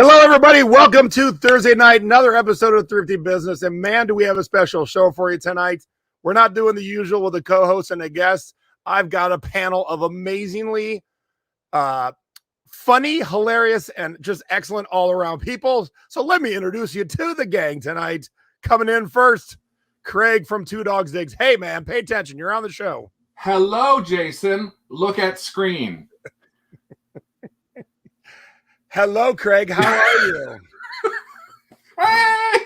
Hello, everybody. Welcome to Thursday night, another episode of Thrifty Business. And man, do we have a special show for you tonight. We're not doing the usual with a co-host and a guest. I've got a panel of amazingly funny, hilarious, and just excellent all-around people. So let me introduce you to the gang tonight. Coming in first, Craig from DogsDigs. Hey, man, pay attention. You're on the show. Hello, Jason. Look at screen. Hello, Craig. How are you? Hey!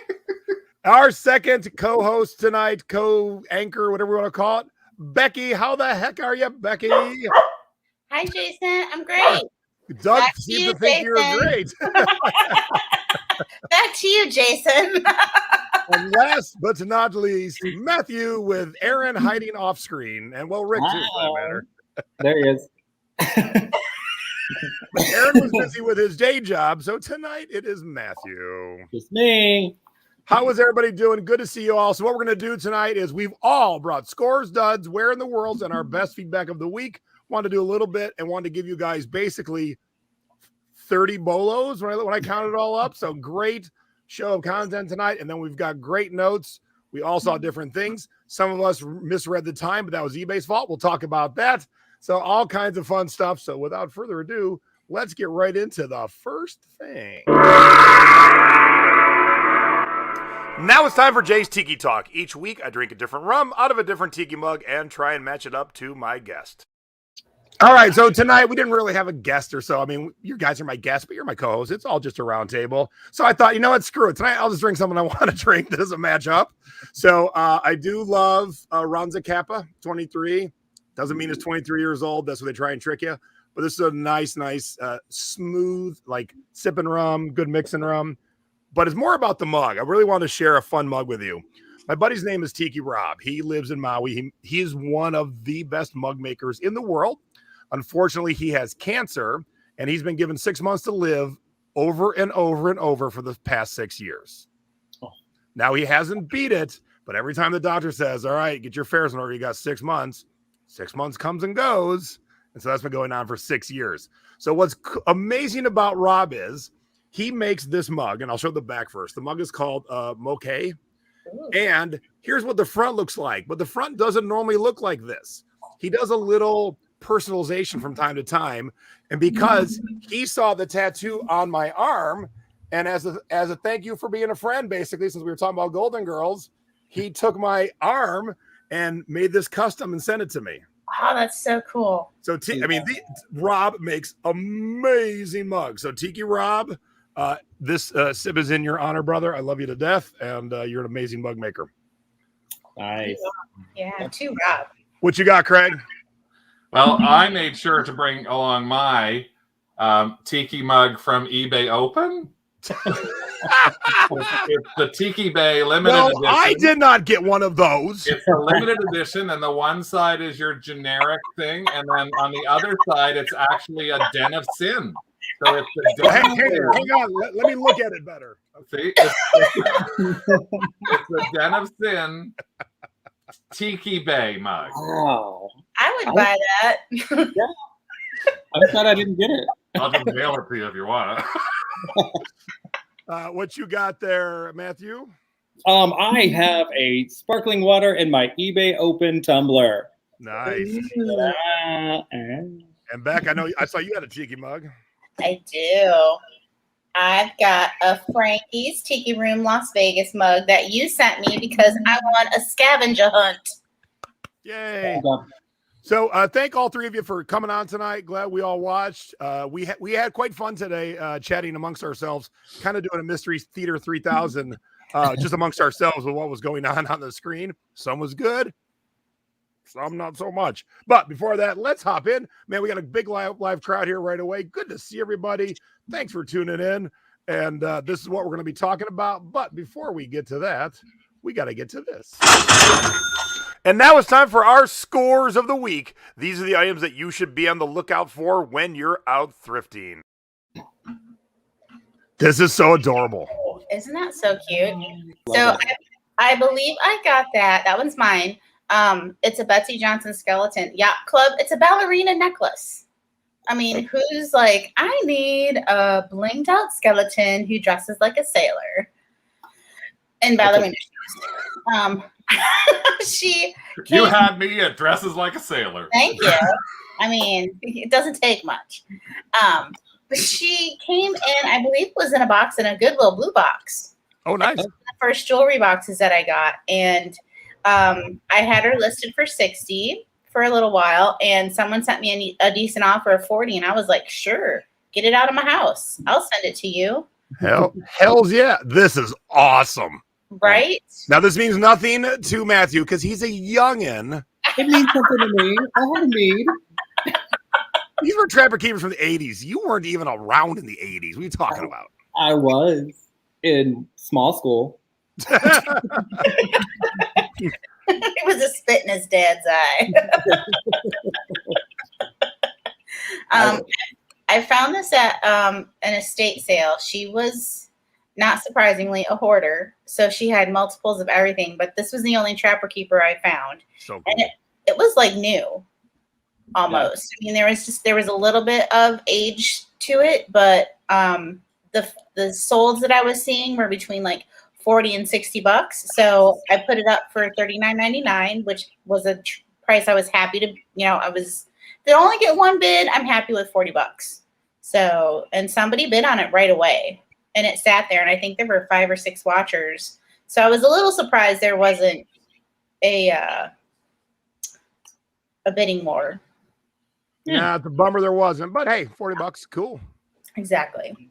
Our second co-host tonight, co-anchor, whatever you want to call it, Becky. How the heck are you, Becky? Hi, Jason. I'm great. Doug seems to think you're great. Back to you, Jason. And last but not least, Matthew with Aaron hiding off screen. And well, Rick, too, for that matter. There he is. Aaron was busy with his day job, so tonight it is Matthew. It's me. How is everybody doing? Good to see you all. So what we're going to do tonight is we've all brought scores, duds, where in the worlds, and our best feedback of the week. Wanted to do a little bit and wanted to give you guys basically 30 bolos when I counted it all up. So great show of content tonight. And then we've got great notes. We all saw different things. Some of us misread the time, but that was eBay's fault. We'll talk about that. So all kinds of fun stuff. So without further ado, let's get right into the first thing. Now it's time for Jay's Tiki Talk. Each week, I drink a different rum out of a different tiki mug and try and match it up to my guest. All right, so tonight we didn't really have a guest or so. I mean, you guys are my guests, but you're my co-host. It's all just a round table. So I thought, you know what, screw it. Tonight I'll just drink something I want to drink. This is a matchup. So I do love Ranza Kappa 23. Doesn't mean it's 23 years old. That's what they try and trick you. But this is a nice, smooth, like sipping rum, good mixing rum. But it's more about the mug. I really want to share a fun mug with you. My buddy's name is Tiki Rob. He lives in Maui. He is one of the best mug makers in the world. Unfortunately, he has cancer, and he's been given 6 months to live over and over and over for the past 6 years. Oh. Now, he hasn't beat it, but every time the doctor says, all right, get your affairs in order, you got 6 months, 6 months comes and goes. And so that's been going on for 6 years. So what's amazing about Rob is he makes this mug, and I'll show the back first. The mug is called Moke. And here's what the front looks like. But the front doesn't normally look like this. He does a little personalization from time to time. And because he saw the tattoo on my arm, and as a thank you for being a friend, basically, since we were talking about Golden Girls, he took my arm and made this custom and sent it to me. Oh, that's so cool. So, Rob makes amazing mugs. So, Tiki Rob, this sip is in your honor, brother. I love you to death, and you're an amazing mug maker. Nice. Yeah, too, Rob. What you got, Craig? Well, I made sure to bring along my Tiki mug from eBay Open. It's the Tiki Bay limited edition. I did not get one of those. It's a limited edition, and the one side is your generic thing, and then on the other side, it's actually a Den of Sin. So it's the Den of Sin. Hang on. Let me look at it better. See, it's the Den of Sin Tiki Bay mug. Wow. I would buy that. Yeah. I thought I didn't get it. I'll just mail it to you if you want. What you got there, Matthew? I have a sparkling water in my eBay Open tumbler. Nice. And And Beck, I saw you had a Tiki mug. I do. I've got a Frankie's Tiki Room Las Vegas mug that you sent me because I won a scavenger hunt. Yay. So thank all three of you for coming on tonight. Glad we all watched. We had quite fun today chatting amongst ourselves, kind of doing a Mystery Theater 3000 just amongst ourselves with what was going on the screen. Some was good, some not so much. But before that, let's hop in. Man, we got a big live crowd here right away. Good to see everybody. Thanks for tuning in. And this is what we're going to be talking about. But before we get to that, we got to get to this. And now it's time for our scores of the week. These are the items that you should be on the lookout for when you're out thrifting. This is so adorable. Isn't that so cute? So I believe I got that. That one's mine. It's a Betsy Johnson skeleton yacht club. It's a ballerina necklace. I mean, who's like, I need a blinged out skeleton who dresses like a sailor in ballerina shoes. You had me at dresses like a sailor. Thank you. I mean, it doesn't take much. But she came in, I believe, was in a box, in a Goodwill blue box. Oh, nice. The first jewelry boxes that I got, and I had her listed for $60 for a little while, and someone sent me a decent offer of $40, and I was like, sure, get it out of my house. I'll send it to you. Hells yeah. This is awesome. Right? Now, this means nothing to Matthew because he's a youngin'. It means something to me. I had a need. These were Trapper Keepers from the 80s. You weren't even around in the 80s. What are you talking about? I was in small school. It was a spit in his dad's eye. I found this at an estate sale. She was, not surprisingly, a hoarder. So she had multiples of everything, but this was the only Trapper Keeper I found. So cool. And it was like new, almost. Yeah. I mean, there was a little bit of age to it, but the solds that I was seeing were between like $40 and $60. So I put it up for $39.99, which was a price I was happy to, they only get one bid. I'm happy with $40. So, and somebody bid on it right away, and it sat there, and I think there were 5 or 6 watchers. So I was a little surprised there wasn't a bidding war. Yeah, it's a bummer there wasn't, but hey, $40, cool. Exactly.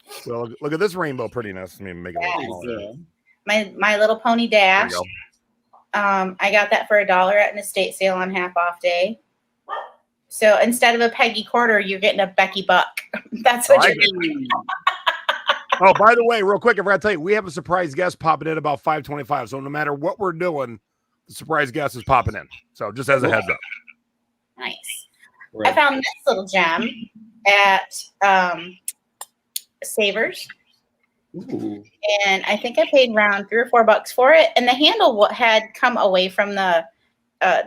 So look at this rainbow prettiness. Let me make it a little smaller. My Little Pony Dash. I got that for $1 at an estate sale on half off day. So instead of a Peggy quarter, you're getting a Becky buck. That's what you're getting. Oh, by the way, real quick, I forgot to tell you, we have a surprise guest popping in about 5:25. So no matter what we're doing, the surprise guest is popping in. So just as a heads up. Nice. Right. I found this little gem at Savers. Ooh. And I think I paid around $3 or $4 for it. And the handle had come away from the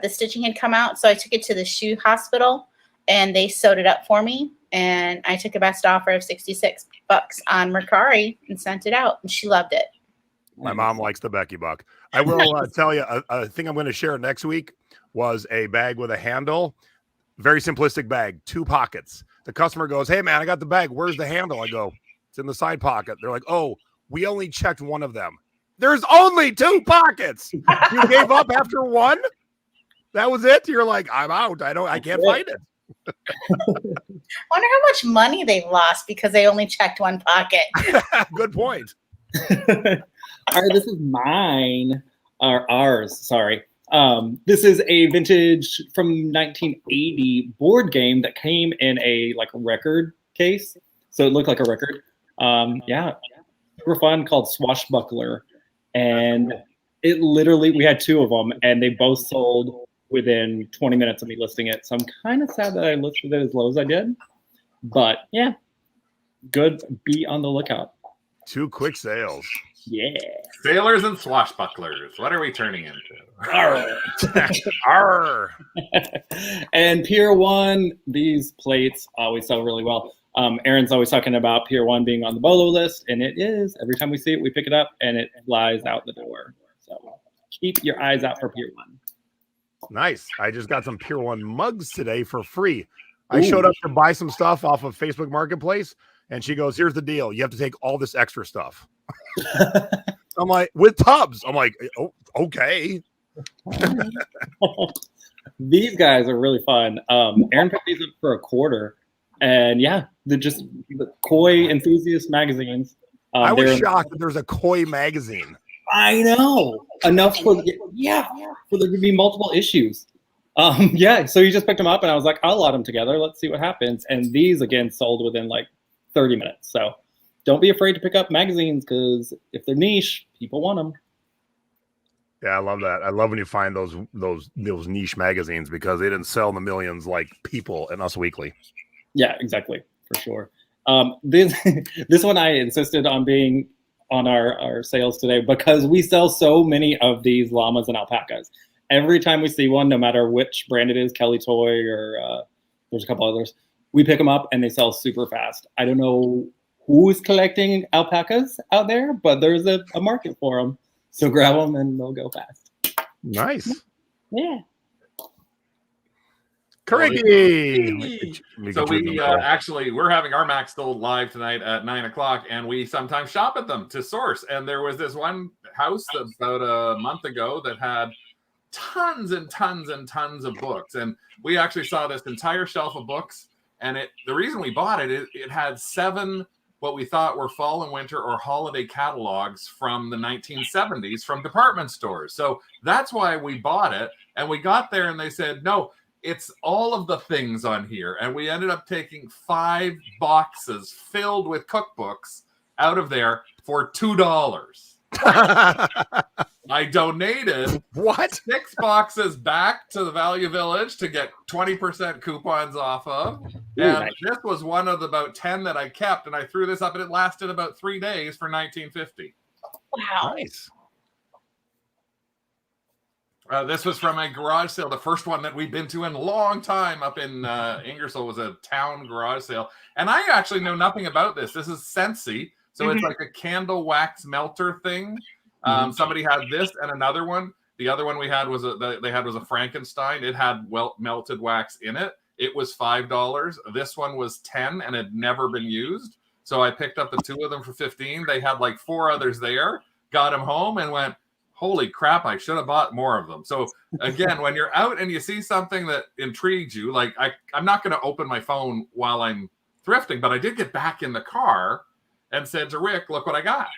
stitching had come out. So I took it to the shoe hospital and they sewed it up for me. And I took a best offer of $66 on Mercari and sent it out. And she loved it. My mom likes the Becky buck. I will tell you, a thing I'm going to share next week was a bag with a handle. Very simplistic bag, 2 pockets. The customer goes, hey, man, I got the bag. Where's the handle? I go, it's in the side pocket. They're like, oh, we only checked one of them. There's only 2 pockets. You gave up after one? That was it? You're like, I'm out. I can't find it. Wonder how much money they've lost because they only checked one pocket. Good point. All right, this is mine. Or ours, sorry. This is a vintage from 1980 board game that came in a record case. So it looked like a record. Yeah, super fun, called Swashbuckler. And it literally, we had 2 of them and they both sold within 20 minutes of me listing it. So I'm kind of sad that I listed it as low as I did. But yeah, good. Be on the lookout. 2 quick sales. Yeah. Sailors and swashbucklers. What are we turning into? Arr. Arr. And Pier 1, these plates always sell really well. Aaron's always talking about Pier 1 being on the BOLO list, and it is. Every time we see it, we pick it up, and it flies out the door. So keep your eyes out for Pier 1. Nice. I just got some Pier 1 mugs today for free. I showed up to buy some stuff off of Facebook Marketplace, and she goes, here's the deal. You have to take all this extra stuff. I'm like, with tubs. I'm like, oh, okay. These guys are really fun. Aaron picked these up for $25. And yeah, they're just the Koi enthusiast magazines. I was shocked that there's a Koi magazine. I know. Enough for there to be multiple issues. Yeah, so you just picked them up and I was like, I'll lot them together. Let's see what happens. And these again sold within 30 minutes. So don't be afraid to pick up magazines because if they're niche, people want them. Yeah, I love that. I love when you find those niche magazines because they didn't sell in the millions like People and Us Weekly. Yeah, exactly, for sure. This one I insisted on being on our sales today because we sell so many of these llamas and alpacas. Every time we see one, no matter which brand it is, Kelly Toy or there's a couple others, we pick them up and they sell super fast. I don't know who's collecting alpacas out there, but there's a market for them. So grab them and they'll go fast. Nice. Yeah. Craigie. So we actually, we're having our Mac Sold live tonight at 9:00, and we sometimes shop at them to source. And there was this one house about a month ago that had tons and tons and tons of books. And we actually saw this entire shelf of books. And the reason we bought it, it had 7 what we thought were fall and winter or holiday catalogs from the 1970s from department stores. So that's why we bought it. And we got there and they said, no, it's all of the things on here. And we ended up taking 5 boxes filled with cookbooks out of there for $2. I donated 6 boxes back to the Value Village to get 20% coupons off of. And this was one of the about 10 that I kept. And I threw this up and it lasted about 3 days for $19.50. Wow. Nice. This was from a garage sale. The first one that we've been to in a long time up in Ingersoll was a town garage sale. And I actually know nothing about this. This is Scentsy. So it's like a candle wax melter thing. Somebody had this and another one. The other one we had was a Frankenstein. It had melted wax in it. It was $5. This one was $10 and had never been used. So I picked up the 2 of them for $15. They had like 4 others there. Got them home and went, holy crap, I should have bought more of them. So again, when you're out and you see something that intrigues you, like I'm not going to open my phone while I'm thrifting, but I did get back in the car and said to Rick, look what I got.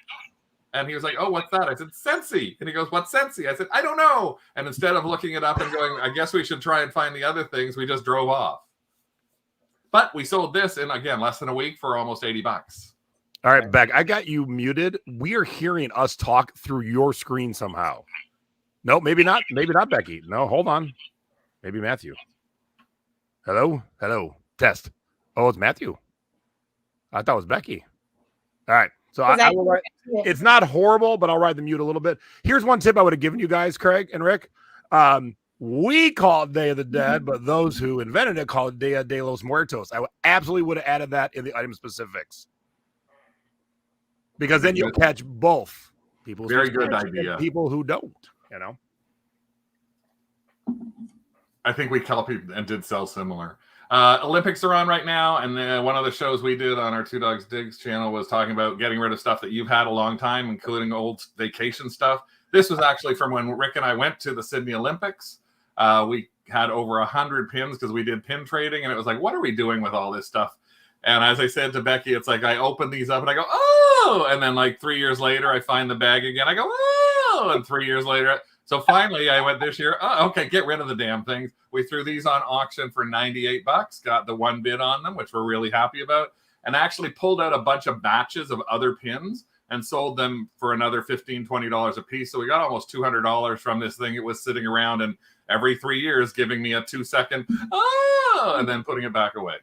And he was like, oh, what's that? I said, Scentsy. And he goes, what's Scentsy? I said, I don't know. And instead of looking it up and going, I guess we should try and find the other things, we just drove off. But we sold this in, again, less than a week for almost $80. All right, Beck, I got you muted. We are hearing us talk through your screen somehow. No, maybe not. Maybe not, Becky. No, hold on. Maybe Matthew. Hello? Hello. Test. Oh, it's Matthew. I thought it was Becky. All right. So I will write. It's not horrible, but I'll ride the mute a little bit. Here's one tip I would have given you guys, Craig and Rick. We call it Day of the Dead, but those who invented it call it Dia de los Muertos. I absolutely would have added that in the item specifics. Because then you'll catch both people. Very good idea. People who don't, you know. I think we copied and did sell similar. Olympics are on right now, and one of the shows we did on our DogsDigs channel was talking about getting rid of stuff that you've had a long time, including old vacation stuff. This was actually from when Rick and I went to the Sydney Olympics. We had over 100 pins because we did pin trading, and it was like, what are we doing with all this stuff? And as I said to Becky, it's like I open these up and I go, oh! And then like 3 years later, I find the bag again. I go, oh! And 3 years later. So finally, I went this year, oh, okay, get rid of the damn things. We threw these on auction for $98, got the 1 bid on them, which we're really happy about, and actually pulled out a bunch of batches of other pins and sold them for another $15, $20 a piece. So we got almost $200 from this thing. It was sitting around and every 3 years giving me a 2-second, oh, and then putting it back away.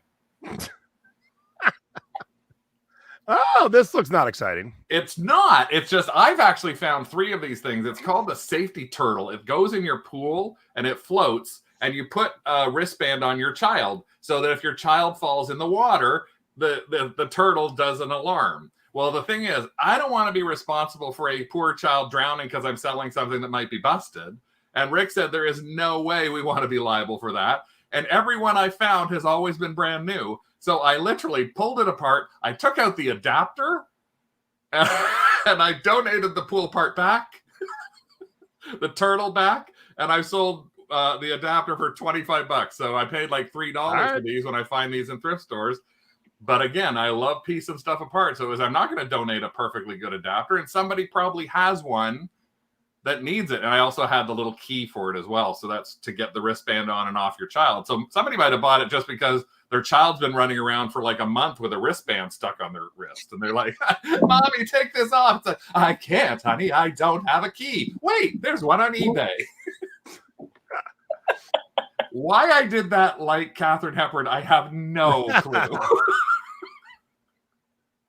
Oh, this looks not exciting. It's not. It's just I've actually found 3 of these things. It's called the safety turtle. It goes in your pool and it floats, and you put a wristband on your child so that if your child falls in the water, the turtle does an alarm. Well, the thing is, I don't want to be responsible for a poor child drowning because I'm selling something that might be busted. And Rick said there is no way we want to be liable for that. And everyone I found has always been brand new. So I literally pulled it apart. I took out the adapter and I donated the pool part back, the turtle back, and I sold the adapter for $25. So I paid like $3 for these when I find these in thrift stores. But again, I love piecing stuff apart. So I'm not going to donate a perfectly good adapter, and somebody probably has one that needs it. And I also had the little key for it as well. So that's to get the wristband on and off your child. So somebody might have bought it just because their child's been running around for like a month with a wristband stuck on their wrist. And they're like, Mommy, take this off. It's like, I can't, honey. I don't have a key. Wait, there's one on eBay. Why I did that like Katharine Hepburn, I have no clue.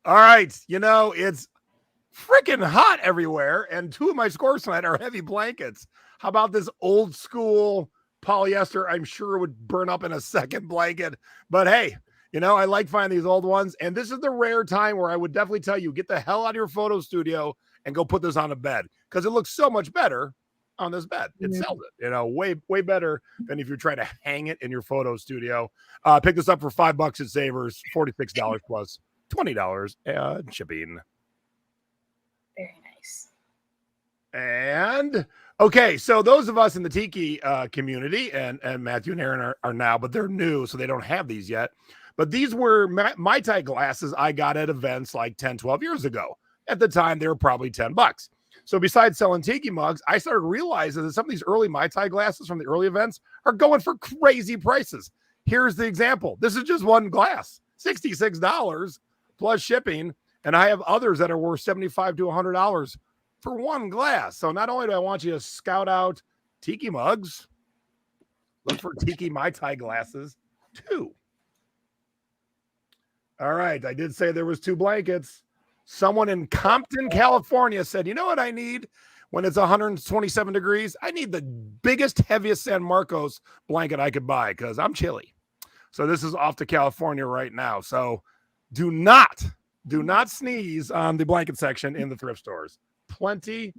All right. You know, it's freaking hot everywhere, and 2 of my scores tonight are heavy blankets. How about this old school polyester? I'm sure it would burn up in a second blanket, but hey, You know, I like finding these old ones. And this is the rare time where I would definitely tell you, get the hell out of your photo studio and go put this on a bed, because it looks so much better on this bed. It sells it, you know, way better than if you're trying to hang it in your photo studio. Pick this up for $5 at Savers, $46 plus $20 shipping. Very nice. And okay, so those of us in the Tiki community, and Matthew and Aaron are now, but they're new, so they don't have these yet. But these were Mai Tai glasses I got at events like 10, 12 years ago. At the time, they were probably $10. So besides selling Tiki mugs, I started realizing that some of these early Mai Tai glasses from the early events are going for crazy prices. Here's the example. This is just one glass, $66 plus shipping. And I have others that are worth $75 to $100 for one glass. So not only do I want you to scout out Tiki mugs, look for Tiki Mai Tai glasses too. All right. I did say there was 2 blankets. Someone in Compton, California said, you know what I need when it's 127 degrees? I need the biggest, heaviest San Marcos blanket I could buy because I'm chilly. So this is off to California right now. So do not sneeze on the blanket section in the thrift stores. Plenty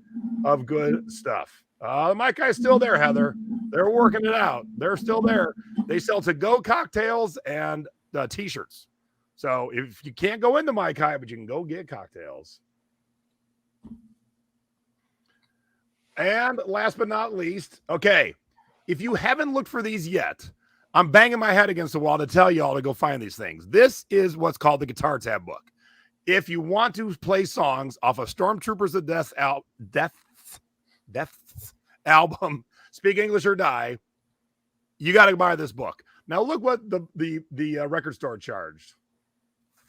of good stuff. My guy's still there, Heather. They're working it out. They're still there. They sell to-go cocktails and T-shirts. So if you can't go into Mai Tai, but you can go get cocktails. And last but not least, okay, if you haven't looked for these yet, I'm banging my head against the wall to tell you all to go find these things. This is what's called the Guitar Tab book. If you want to play songs off of Stormtroopers of Death album, Speak English or Die, you got to buy this book. Now look what the record store charged.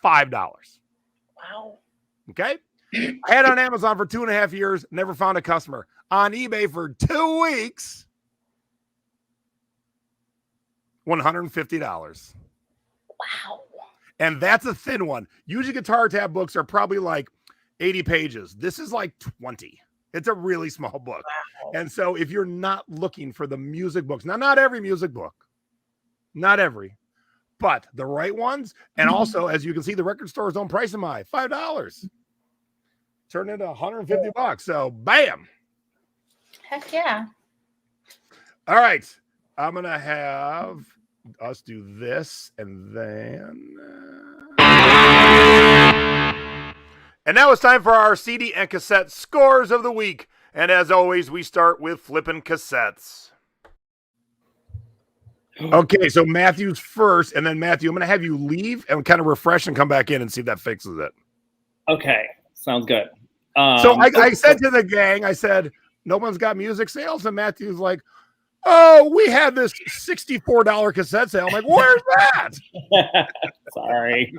$5. Wow. Okay. I had it on Amazon for 2.5 years, never found a customer. On eBay for 2 weeks, $150. Wow. And that's a thin one. Usually Guitar Tab books are probably like 80 pages. This is like 20. It's a really small book. Wow. And so if you're not looking for the music books, now not every music book, not every, but the right ones. And also, as you can see, the record stores don't price them high. $5. Turn into $150. So bam. Heck yeah. All right. I'm going to have us do this and then. And now it's time for our CD and cassette scores of the week. And as always, we start with flipping cassettes. Okay, so Matthew's first, and then Matthew, I'm going to have you leave and kind of refresh and come back in and see if that fixes it. Okay, sounds good. So I said to the gang, I said, no one's got music sales, and Matthew's like, oh, we had this $64 cassette sale. I'm like, where's that? Sorry.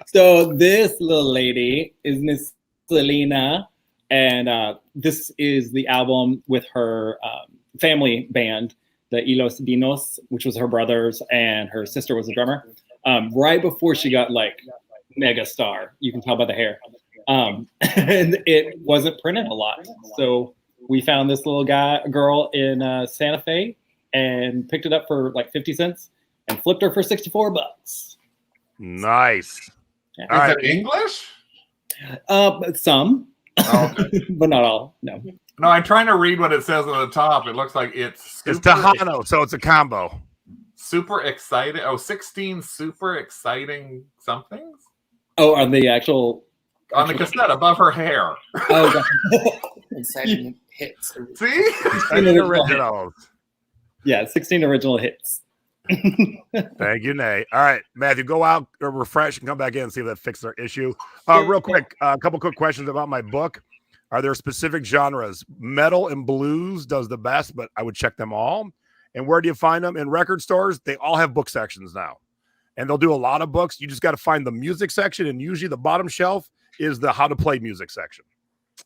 So this little lady is Miss Selena, and this is the album with her family band, the Hilos Dinos, which was her brothers, and her sister was a drummer. Right before she got like mega star, you can tell by the hair. And it wasn't printed a lot. So we found this little girl in Santa Fe and picked it up for like 50 cents and flipped her for $64. Nice. Yeah. Is it English? Some, Oh, okay. but not all. No. No, I'm trying to read what it says on the top. It looks like it's Tejano, so it's a combo. super exciting. Oh, 16 super exciting somethings Oh, on the actual on the cassette above her hair. Oh, Exciting hits. See? Originals. yeah, 16 original hits. Thank you, Nate. All right, Matthew, go out or refresh and come back in and see if that fixed our issue. Real quick, a couple quick questions about my book. Are there specific genres? Metal and blues does the best, but I would check them all. And where do you find them? In record stores, they all have book sections now. And they'll do a lot of books. You just got to find the music section, and usually the bottom shelf is the how to play music section.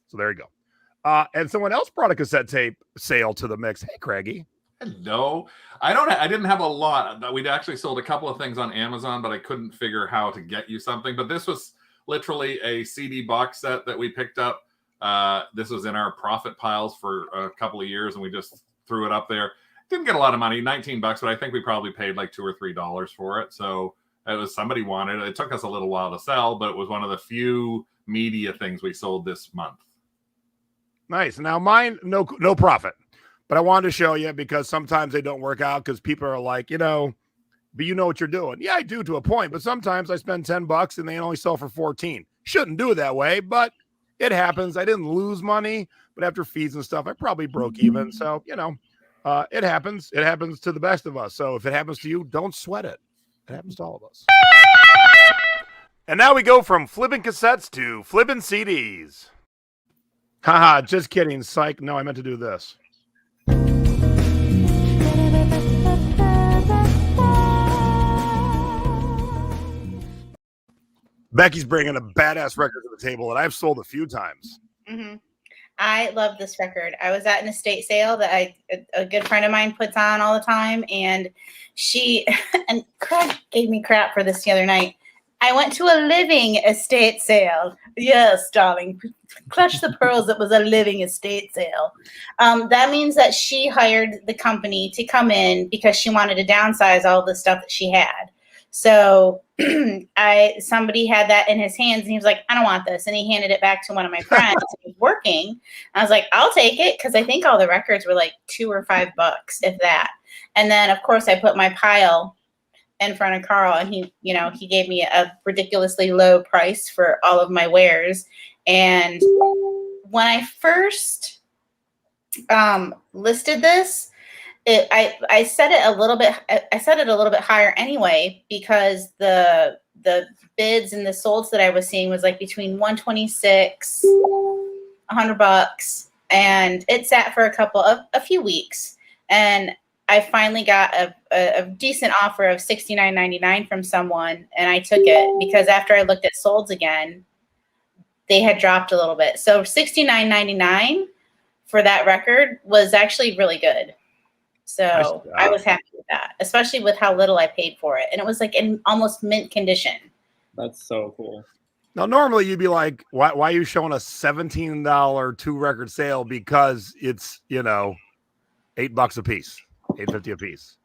So there you go. And someone else brought a cassette tape sale to the mix. Hey, Craigie. Hello. I didn't have a lot. We'd actually sold a couple of things on Amazon, but I couldn't figure how to get you something. But this was literally a CD box set that we picked up. This was in our profit piles for a couple of years, and we just threw it up there. Didn't get a lot of money, $19, but I think we probably paid like $2 or $3 for it. So It was somebody wanted it. It took us a little while to sell, but it was one of the few media things we sold this month. Nice. Now mine, no profit, but I wanted to show you because sometimes they don't work out because people are like, but you know what you're doing. Yeah, I do to a point, but sometimes I spend $10 and they only sell for 14. Shouldn't do it that way, but it happens. I didn't lose money, but after fees and stuff, I probably broke even. So, it happens. It happens to the best of us. So if it happens to you, don't sweat it. It happens to all of us. And now we go from flipping cassettes to flipping CDs. Haha, just kidding. Psych. No, I meant to do this. Becky's bringing a badass record to the table that I've sold a few times. Mm-hmm. I love this record. I was at an estate sale that a good friend of mine puts on all the time, and and Craig gave me crap for this the other night. I went to a living estate sale. Yes, darling. Clutch the pearls. It was a living estate sale. That means that she hired the company to come in because she wanted to downsize all the stuff that she had. So somebody had that in his hands and he was like, I don't want this. And he handed it back to one of my friends who was working. I was like, I'll take it. Cause I think all the records were like $2 or $5, if that. And then of course I put my pile in front of Carl and he gave me a ridiculously low price for all of my wares. And when I first listed this, I set it a little bit. I set it a little bit higher anyway because the bids and the solds that I was seeing was like between $126, $100, and it sat for a few weeks, and I finally got a decent offer of $69.99 from someone, and I took it because after I looked at solds again, they had dropped a little bit. So $69.99 for that record was actually really good. So I was happy with that, especially with how little I paid for it. And it was like in almost mint condition. That's so cool. Now, normally you'd be like, why are you showing a $17 2-record sale? Because it's, $8 a piece, $8.50 a piece.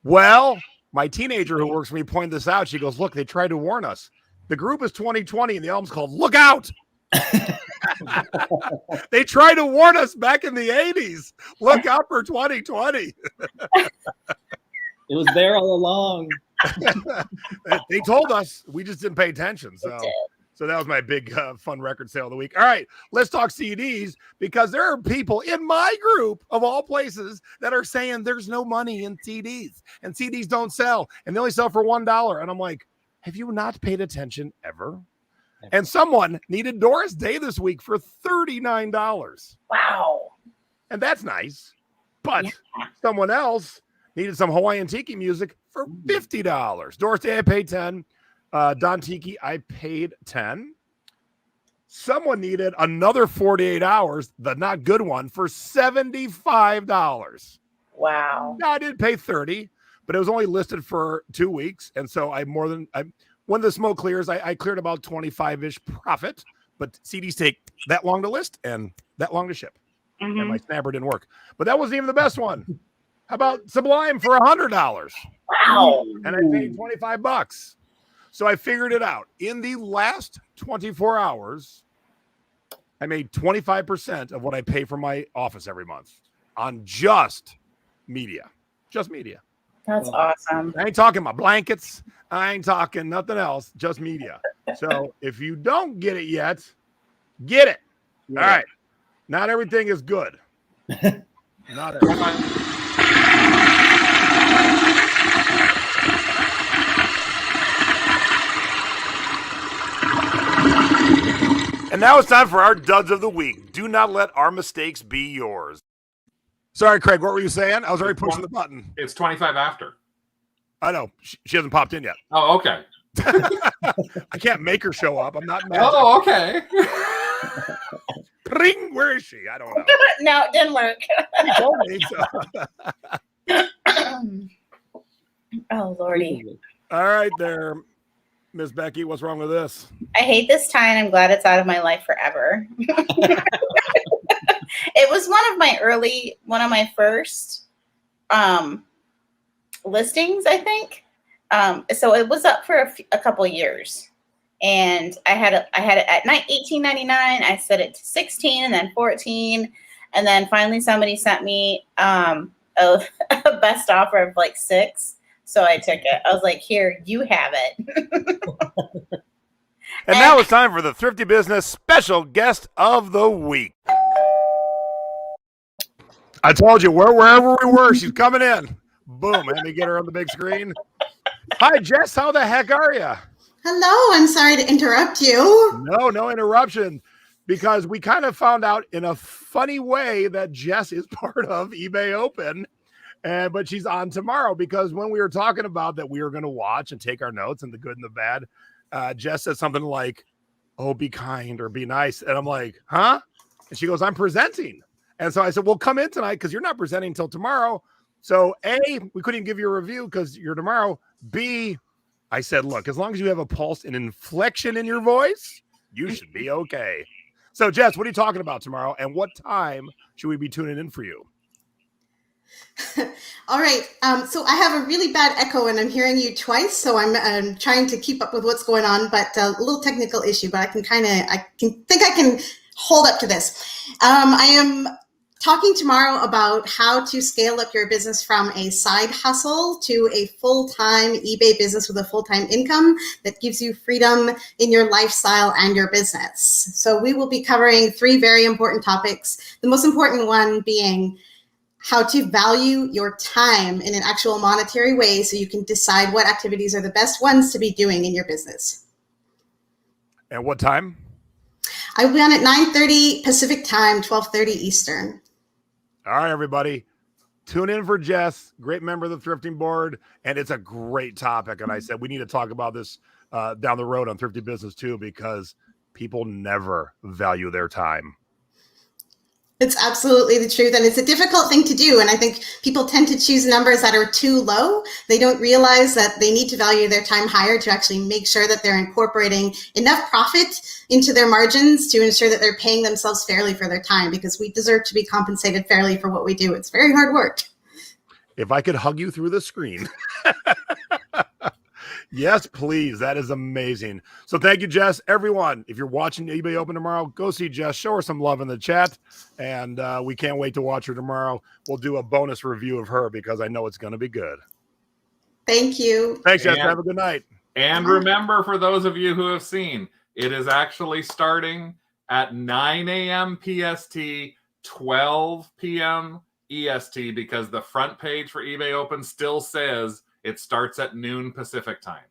Well, my teenager who works for me pointed this out. She goes, look, they tried to warn us. The group is 2020 and the album's called Look Out. They tried to warn us back in the 80s. Look out for 2020. It was there all along. They told us. We just didn't pay attention. So that was my big fun record sale of the week. All right, let's talk CDs because there are people in my group of all places that are saying there's no money in CDs and CDs don't sell and they only sell for $1. And I'm like, have you not paid attention ever? And someone needed Doris Day this week for $39. Wow. And that's nice. But someone else needed some Hawaiian Tiki music for $50. Doris Day, I paid $10. Don Tiki, I paid $10. Someone needed another 48 hours, the not good one, for $75. Wow. No, I didn't pay $30, but it was only listed for 2 weeks. And so when the smoke clears, I cleared about 25-ish profit, but CDs take that long to list and that long to ship. Mm-hmm. And my snapper didn't work. But that wasn't even the best one. How about Sublime for $100? Wow. And I paid $25. So I figured it out. In the last 24 hours, I made 25% of what I pay for my office every month on just media. Just media. That's awesome. I ain't talking about blankets. I ain't talking nothing else, just media. So if you don't get it yet, get it. Yeah. All right. Not everything is good. Not everything. And now it's time for our duds of the week. Do not let our mistakes be yours. Sorry, Craig, what were you saying? I was already pushing the button. It's 25 after. I know. She hasn't popped in yet. Oh, okay. I can't make her show up. I'm not mad. Oh, okay. Ring, where is she? I don't know. No, it didn't work. He told me so. Oh, Lordy. All right there, Miss Becky. What's wrong with this? I hate this tie, and I'm glad it's out of my life forever. It was one of my first listings, I think. So it was up for a couple years, and I had it at $18.99. I set it to 16, and then 14, and then finally somebody sent me a best offer of like 6. So I took it. I was like, "Here, you have it." And now it's time for the Thrifty Business special guest of the week. I told you, wherever we were, she's coming in. Boom, let me get her on the big screen. Hi, Jess. How the heck are you? Hello. I'm sorry to interrupt you. No interruption. Because we kind of found out in a funny way that Jess is part of eBay Open. But she's on tomorrow because when we were talking about that we were going to watch and take our notes and the good and the bad, Jess said something like, "Oh, be kind or be nice." And I'm like, "Huh?" And she goes, "I'm presenting." And so I said, "Well, come in tonight because you're not presenting until tomorrow." So A, we couldn't give you a review because you're tomorrow. B, I said, "Look, as long as you have a pulse and inflection in your voice, you should be okay." So Jess, what are you talking about tomorrow? And what time should we be tuning in for you? All right. So I have a really bad echo and I'm hearing you twice. So I'm trying to keep up with what's going on, but a little technical issue, but I can hold up to this. I am talking tomorrow about how to scale up your business from a side hustle to a full-time eBay business with a full-time income that gives you freedom in your lifestyle and your business. So we will be covering 3 very important topics. The most important one being how to value your time in an actual monetary way so you can decide what activities are the best ones to be doing in your business. And what time? I will be on at 9:30 Pacific time, 12:30 Eastern. All right, everybody. Tune in for Jess, great member of the Thrifting Board, and it's a great topic. And I said we need to talk about this down the road on Thrifty Business too, because people never value their time. It's absolutely the truth. And it's a difficult thing to do. And I think people tend to choose numbers that are too low. They don't realize that they need to value their time higher to actually make sure that they're incorporating enough profit into their margins to ensure that they're paying themselves fairly for their time, because we deserve to be compensated fairly for what we do. It's very hard work. If I could hug you through the screen. Yes, please. That is amazing. So thank you, Jess. Everyone, if you're watching eBay Open tomorrow, go see Jess. Show her some love in the chat. And we can't wait to watch her tomorrow. We'll do a bonus review of her because I know it's going to be good. Thank you. Thanks, Jess. Have a good night. And remember, for those of you who have seen, it is actually starting at 9 a.m. PST, 12 p.m. EST, because the front page for eBay Open still says it starts at noon Pacific time.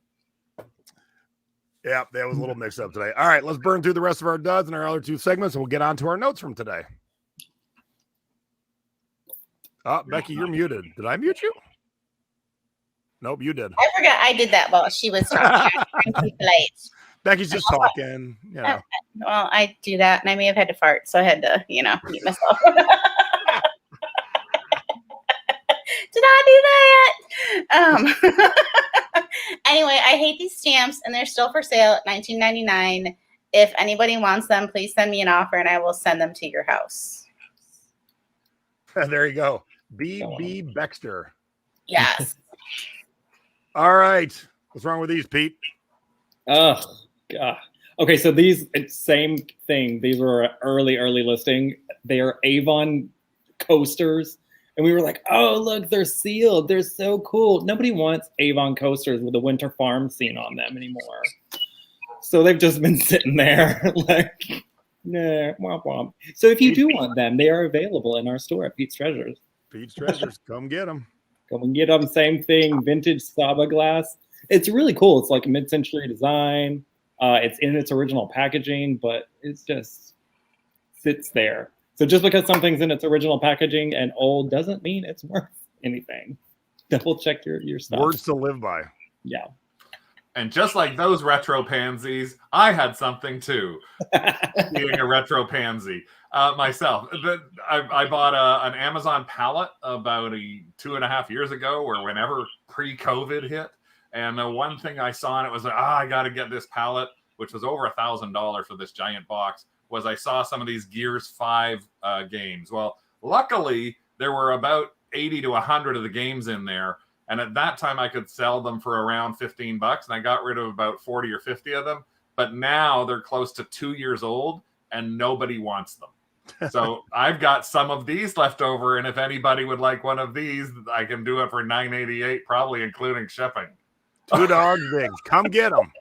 Yeah, that was a little mixed up today. All right, let's burn through the rest of our duds and our other 2 segments, and we'll get on to our notes from today. Oh, Becky, you're muted. Did I mute you? Nope, you did. I forgot I did that while she was talking. I'm too polite. Becky's just talking. You know. Well, I do that, and I may have had to fart, so I had to, mute myself. Did I do that? Anyway, I hate these stamps, and they're still for sale at $19.99. If anybody wants them, please send me an offer, and I will send them to your house. There you go. B.B. Baxter. Yes. All right. What's wrong with these, Pete? Oh, God. Okay, so these, same thing. These were early listing. They are Avon Coasters. And we were like, oh, look, they're sealed. They're so cool. Nobody wants Avon Coasters with a winter farm scene on them anymore. So they've just been sitting there like, nah, womp womp. So if you do want them, they are available in our store at Pete's Treasures. Pete's Treasures. Come get them. Come and get them. Same thing, vintage Saba glass. It's really cool. It's like a mid-century design. It's in its original packaging, but it just sits there. So just because something's in its original packaging and old doesn't mean it's worth anything. Double check your stuff. Words to live by. Yeah. And just like those retro pansies, I had something too. Being a retro pansy myself. I bought an Amazon pallet about 2.5 years ago, or whenever pre-COVID hit. And the one thing I saw, and it was like, I got to get this pallet, which was over $1,000 for this giant box, was I saw some of these Gears 5 games. Well, luckily, there were about 80 to 100 of the games in there. And at that time, I could sell them for around $15, and I got rid of about 40 or 50 of them. But now they're close to 2 years old, and nobody wants them. So I've got some of these left over, and if anybody would like one of these, I can do it for $9.88, probably including shipping. DogsDigs, come get them.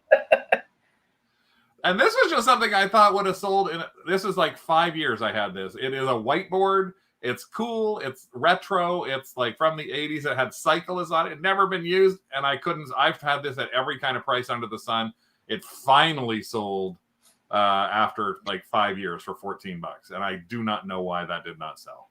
And this was just something I thought would have sold. This is like 5 years I had this. It is a whiteboard. It's cool. It's retro. It's like from the 80s. It had cyclists on it. It never been used, and I've had this at every kind of price under the sun. It finally sold after like 5 years for $14, and I do not know why that did not sell.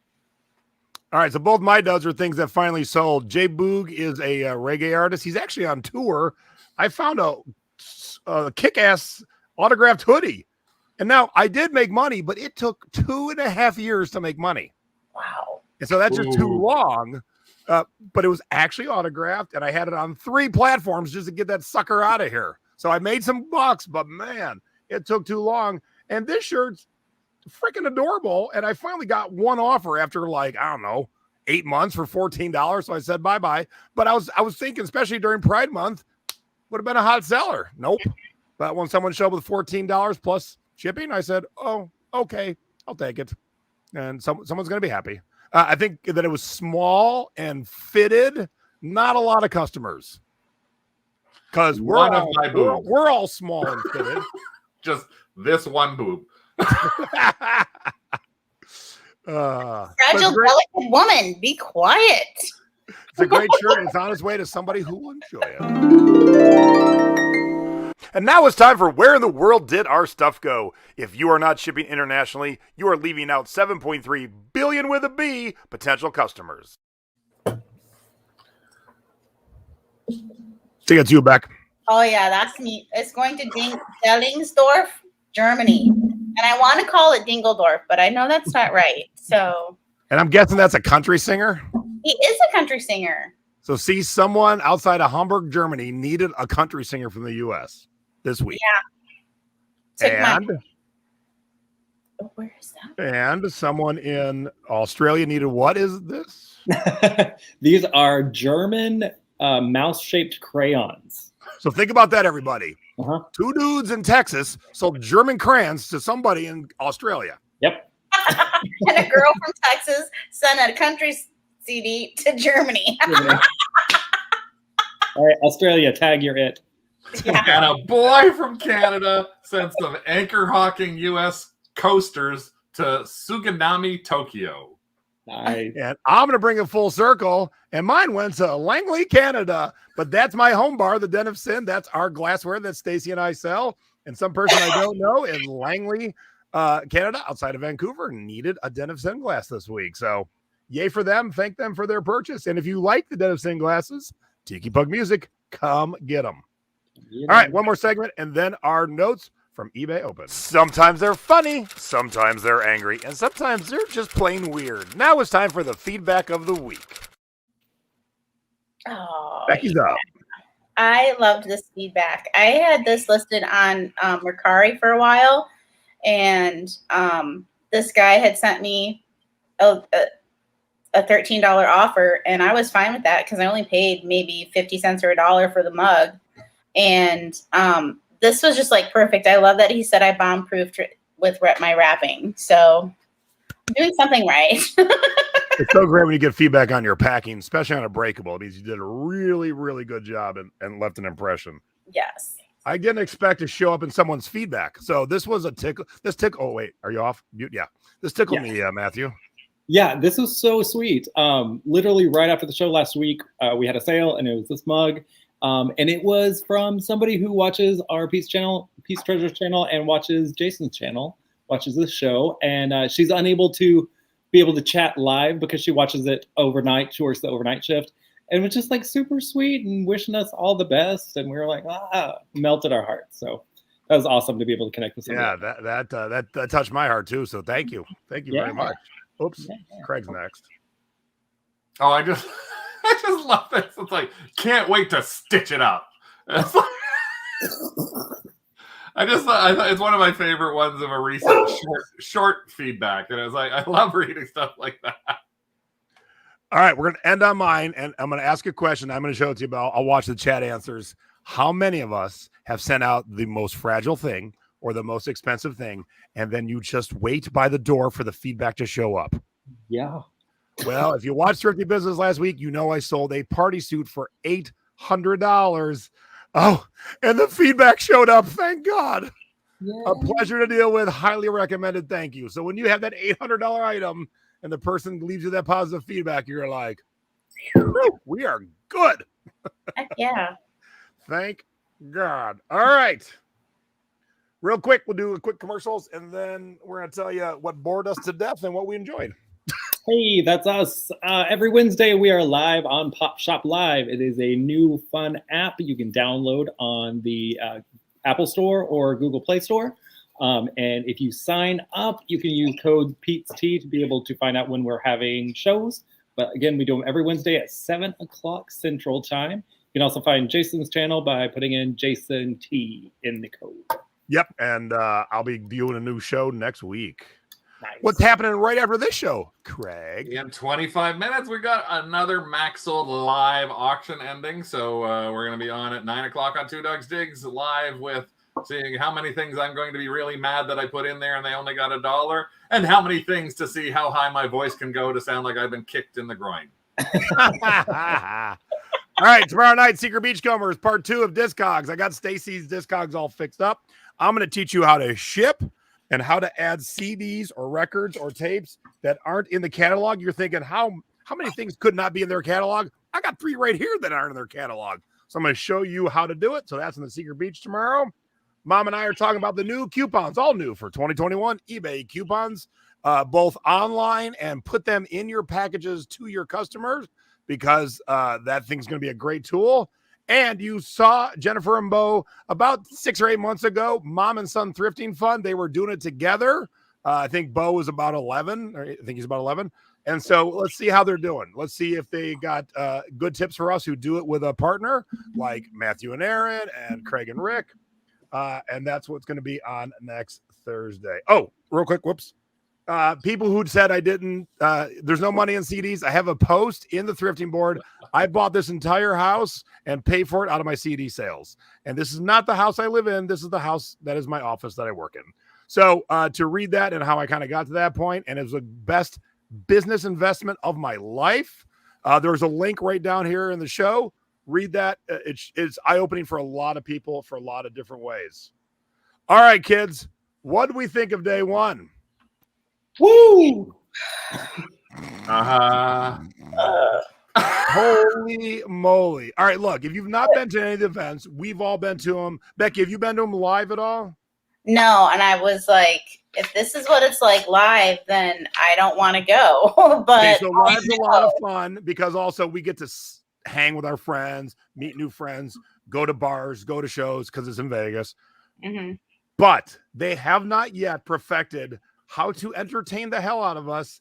All right, so both my duds are things that finally sold. Jay Boog is a reggae artist. He's actually on tour. I found a kick-ass autographed hoodie, and now I did make money, but it took 2.5 years to make money. Wow. And so that's just too long. But it was actually autographed, and I had it on 3 platforms just to get that sucker out of here. So I made some bucks, but man, it took too long. And this shirt's freaking adorable. And I finally got one offer after like, I don't know, 8 months for $14. So I said bye-bye. But I was thinking, especially during Pride Month, would have been a hot seller. Nope. But when someone showed up with $14 plus shipping, I said, oh, okay, I'll take it. And someone's going to be happy. I think that it was small and fitted. Not a lot of customers. Because we're all small and fitted. Just this one boob. Fragile, delicate woman, be quiet. It's a great shirt. It's on its way to somebody who will enjoy it. And now it's time for Where in the World Did Our Stuff Go? If you are not shipping internationally, you are leaving out 7.3 billion with a B potential customers. Think it's you, Beck. Oh, yeah, that's me. It's going to Dellingsdorf, Germany. And I want to call it Dingeldorf, but I know that's not right. So. And I'm guessing that's a country singer? He is a country singer. So see, someone outside of Hamburg, Germany needed a country singer from the U.S. this week. Yeah. Where is that? And someone in Australia needed, what is this? These are German mouse-shaped crayons. So think about that, everybody. Uh-huh. 2 dudes in Texas sold German crayons to somebody in Australia. Yep. And a girl from Texas sent a country CD to Germany. All right, Australia, tag your it. Yeah. And a boy from Canada sent some anchor hawking U.S. coasters to Suganami, Tokyo. Nice. And I'm going to bring it full circle. And mine went to Langley, Canada. But that's my home bar, the Den of Sin. That's our glassware that Stacy and I sell. And some person I don't know in Langley, Canada, outside of Vancouver, needed a Den of Sin glass this week. So yay for them. Thank them for their purchase. And if you like the Den of Sin glasses, Tiki Pug Music, come get them. Yeah. All right, one more segment, and then our notes from eBay Open. Sometimes they're funny, sometimes they're angry, and sometimes they're just plain weird. Now it's time for the feedback of the week. Oh, Becky's up. I loved this feedback. I had this listed on Mercari for a while, and this guy had sent me a $13 offer, and I was fine with that because I only paid maybe 50 cents or $1 for the mug. And this was just like perfect. I love that he said I bomb-proofed with my wrapping. So I'm doing something right. It's so great when you get feedback on your packing, especially on a breakable. It means you did a really, really good job and left an impression. Yes. I didn't expect to show up in someone's feedback. So this was a tickle. Oh, wait. Are you off? Yeah. This tickled me, Matthew. Yeah, this was so sweet. Literally right after the show last week, we had a sale, and it was this mug. And it was from somebody who watches our Peace Treasures channel and watches Jason's channel, watches this show. And she's unable to be able to chat live because she watches it overnight. She works the overnight shift. And it was just like super sweet and wishing us all the best. And we were like, melted our hearts. So that was awesome to be able to connect with somebody. Yeah, that touched my heart too. So thank you. Thank you very much. Oops. Yeah. Craig's next. Oh, I just love this. It's like, can't wait to stitch it up. It's like, I thought it's one of my favorite ones of a recent short feedback. And I was like, I love reading stuff like that. All right, we're going to end on mine, and I'm going to ask a question. I'm going to show it to you, but I'll watch the chat answers. How many of us have sent out the most fragile thing or the most expensive thing, and then you just wait by the door for the feedback to show up? Yeah. Well, if you watched Thrifty Business last week, you know I sold a party suit for $800. Oh, and the feedback showed up. Thank God. Yay. A pleasure to deal with. Highly recommended. Thank you. So when you have that $800 item and the person leaves you that positive feedback, you're like, we are good. Heck yeah. Thank God. All right. Real quick, we'll do a quick commercials, and then we're going to tell you what bored us to death and what we enjoyed. Hey, that's us. Every Wednesday, we are live on Pop Shop Live. It is a new fun app you can download on the Apple Store or Google Play Store. And if you sign up, you can use code PETE'S to be able to find out when we're having shows. But again, we do them every Wednesday at 7 o'clock Central Time. You can also find Jason's channel by putting in Jason T in the code. Yep, and I'll be doing a new show next week. Nice. What's happening right after this show, Craig? In 25 minutes, we got another Max Sold live auction ending. So we're going to be on at 9 o'clock on DogsDigs live with seeing how many things I'm going to be really mad that I put in there and they only got $1, and how many things to see how high my voice can go to sound like I've been kicked in the groin. All right, tomorrow night, Secret Beachcombers, part 2 of Discogs. I got Stacy's Discogs all fixed up. I'm going to teach you how to ship and how to add CDs or records or tapes that aren't in the catalog. You're thinking, how many things could not be in their catalog? I got 3 right here that aren't in their catalog. So I'm going to show you how to do it. So that's in the Secret Beach tomorrow. Mom and I are talking about the new coupons, all new for 2021 eBay coupons, both online and put them in your packages to your customers, because that thing's going to be a great tool. And you saw Jennifer and Bo about 6 or 8 months ago, Mom and Son Thrifting Fun. They were doing it together. I think Bo was about 11, or I think he's about 11. And so let's see how they're doing. Let's see if they got good tips for us who do it with a partner like Matthew and Aaron and Craig and Rick. And that's what's going to be on next Thursday. Oh, real quick. Whoops. People who said I didn't, there's no money in CDs. I have a post in the Thrifting Board. I bought this entire house and paid for it out of my CD sales. And this is not the house I live in. This is the house that is my office that I work in. So to read that and how I kind of got to that point, and it was the best business investment of my life. There's a link right down here in the show. Read that. It's eye-opening for a lot of people for a lot of different ways. All right, kids. What do we think of day one? Woo! Holy moly. All right, look, if you've not been to any of the events, we've all been to them. Becky, have you been to them live at all? No, and I was like, if this is what it's like live, then I don't want to go. But okay, so live's a lot of fun because also we get to hang with our friends, meet new friends, go to bars, go to shows because it's in Vegas. Mm-hmm. But they have not yet perfected how to entertain the hell out of us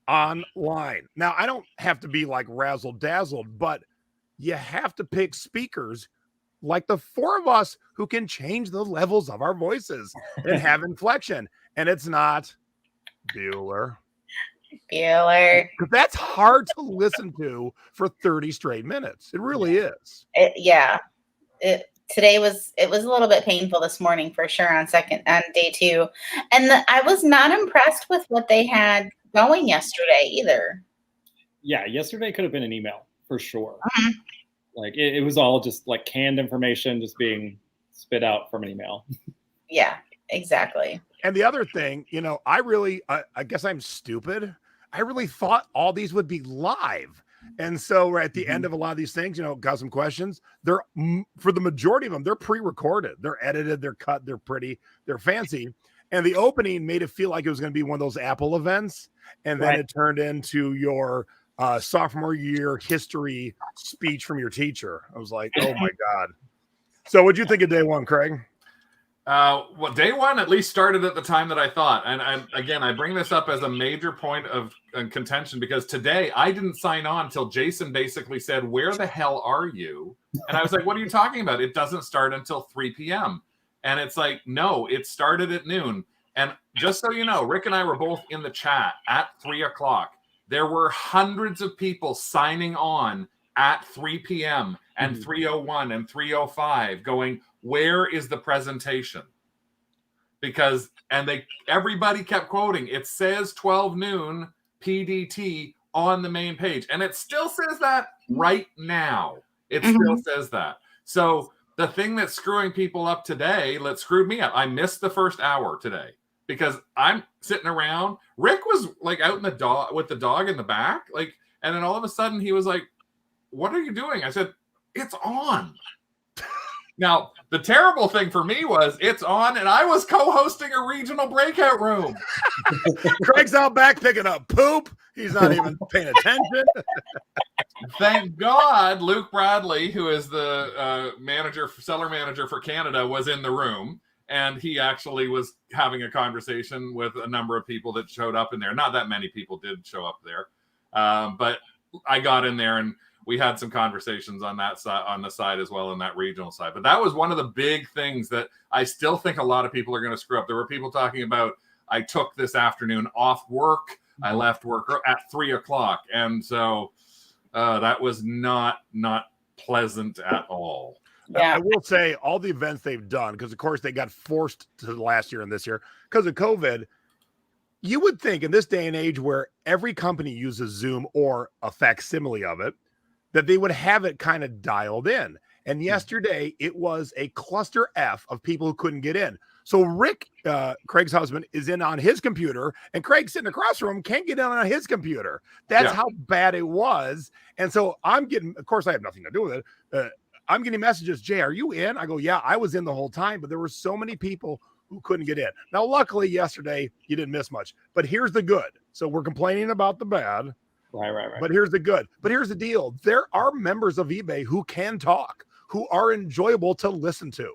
online. Now, I don't have to be like razzle dazzled, but you have to pick speakers like the 4 of us who can change the levels of our voices and have inflection. And it's not Bueller. Because that's hard to listen to for 30 straight minutes. It really is. Today was a little bit painful this morning for sure on day 2. And I was not impressed with what they had going yesterday either. Yeah, yesterday could have been an email for sure. Mm-hmm. Like it was all just like canned information just being spit out from an email. Yeah, exactly. And the other thing, I guess I'm stupid. I really thought all these would be live. And so we're at the end of a lot of these things, got some questions. They're, for the majority of them, they're pre-recorded. They're edited, they're cut, they're pretty, they're fancy. And the opening made it feel like it was going to be one of those Apple events. And then it turned into your sophomore year history speech from your teacher. I was like, oh my God. So what'd you think of day one, Craig? Well, day one at least started at the time that I thought. And I bring this up as a major point of contention because today I didn't sign on until Jason basically said, where the hell are you? And I was like, what are you talking about? It doesn't start until 3 p.m. And it's like, no, it started at noon. And just so you know, Rick and I were both in the chat at 3 o'clock. there were hundreds of people signing on at 3 p.m. and 3:01 and 3:05 going, where is the presentation? Because, everybody kept quoting, it says 12 noon PDT on the main page. And it still says that right now. It still says that. So the thing that's screwing people up today, screwed me up. I missed the first hour today because I'm sitting around. Rick was like out in the dog with the dog in the back. And then all of a sudden he was like, what are you doing? I said, it's on. Now, the terrible thing for me was it's on and I was co-hosting a regional breakout room. Craig's out back picking up poop. He's not even paying attention. Thank God Luke Bradley, who is the seller manager for Canada, was in the room. And he actually was having a conversation with a number of people that showed up in there. Not that many people did show up there. But I got in there and we had some conversations on that side, on the side as well, in that regional side. But that was one of the big things that I still think a lot of people are going to screw up. There were people talking about, I took this afternoon off work. I left work at 3 o'clock. And so that was not pleasant at all. Yeah. I will say all the events they've done, because of course they got forced to last year and this year because of COVID. You would think in this day and age where every company uses Zoom or a facsimile of it, that they would have it kind of dialed in. And yesterday it was a cluster F of people who couldn't get in. So Rick, Craig's husband, is in on his computer, and Craig sitting across from him can't get in on his computer. That's how bad it was. And so I'm getting, of course I have nothing to do with it. I'm getting messages, Jay, are you in? I go, yeah, I was in the whole time, but there were so many people who couldn't get in. Now, luckily yesterday you didn't miss much, but here's the good. So we're complaining about the bad. Right. But here's the good. But here's the deal. There are members of eBay who can talk, who are enjoyable to listen to.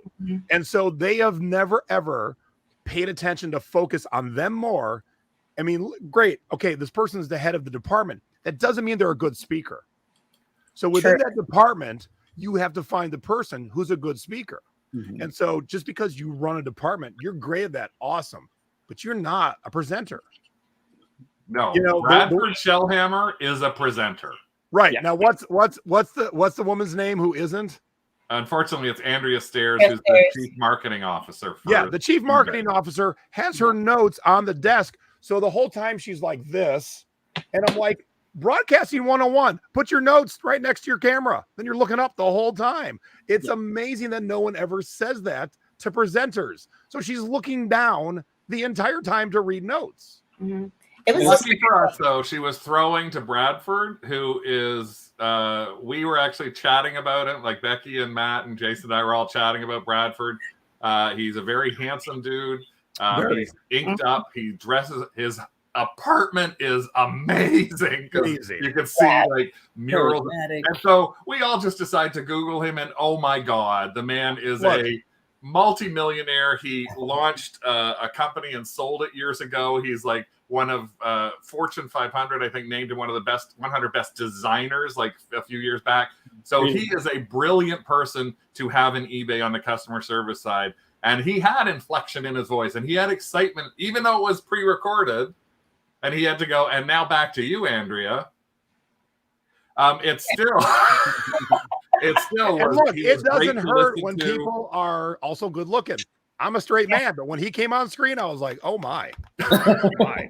And so they have never, ever paid attention to focus on them more. I mean, great. Okay, this person's the head of the department. That doesn't mean they're a good speaker. So within that department, you have to find the person who's a good speaker. And so just because you run a department, you're great at that. Awesome. But you're not a presenter. No, Bradford Shellhammer is a presenter. Right. Yeah. Now what's the woman's name who isn't? Unfortunately, it's Andrea Stairs, who's the chief marketing officer. The chief marketing officer has her notes on the desk. So the whole time she's like this. And I'm like, broadcasting 101, put your notes right next to your camera. Then you're looking up the whole time. It's amazing that no one ever says that to presenters. So she's looking down the entire time to read notes. It was lucky for us, though. She was throwing to Bradford, who is, we were actually chatting about it. Like Becky and Matt and Jason and I were all chatting about Bradford. He's a very handsome dude. He's inked up. He dresses, his apartment is amazing. You can see like murals. And so we all just decided to Google him, and oh my God, the man is a multi-millionaire. He launched a company and sold it years ago. He's like one of Fortune 500, I think, named him one of the best 100 best designers like a few years back. So he is a brilliant person to have in eBay on the customer service side. And he had inflection in his voice, and he had excitement, even though it was pre-recorded. And he had to go. And now back to you, Andrea. It's still, it still was. Look, it doesn't hurt when people are also good looking. I'm a straight man, but when he came on screen, I was like, oh my. I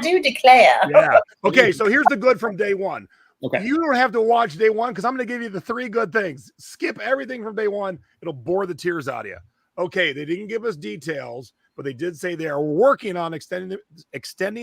do declare. Yeah. Okay, so here's the good from day one. Okay. You don't have to watch day one because I'm going to give you the 3 good things. Skip everything from day one. It'll bore the tears out of you. Okay, they didn't give us details, but they did say they are working on extending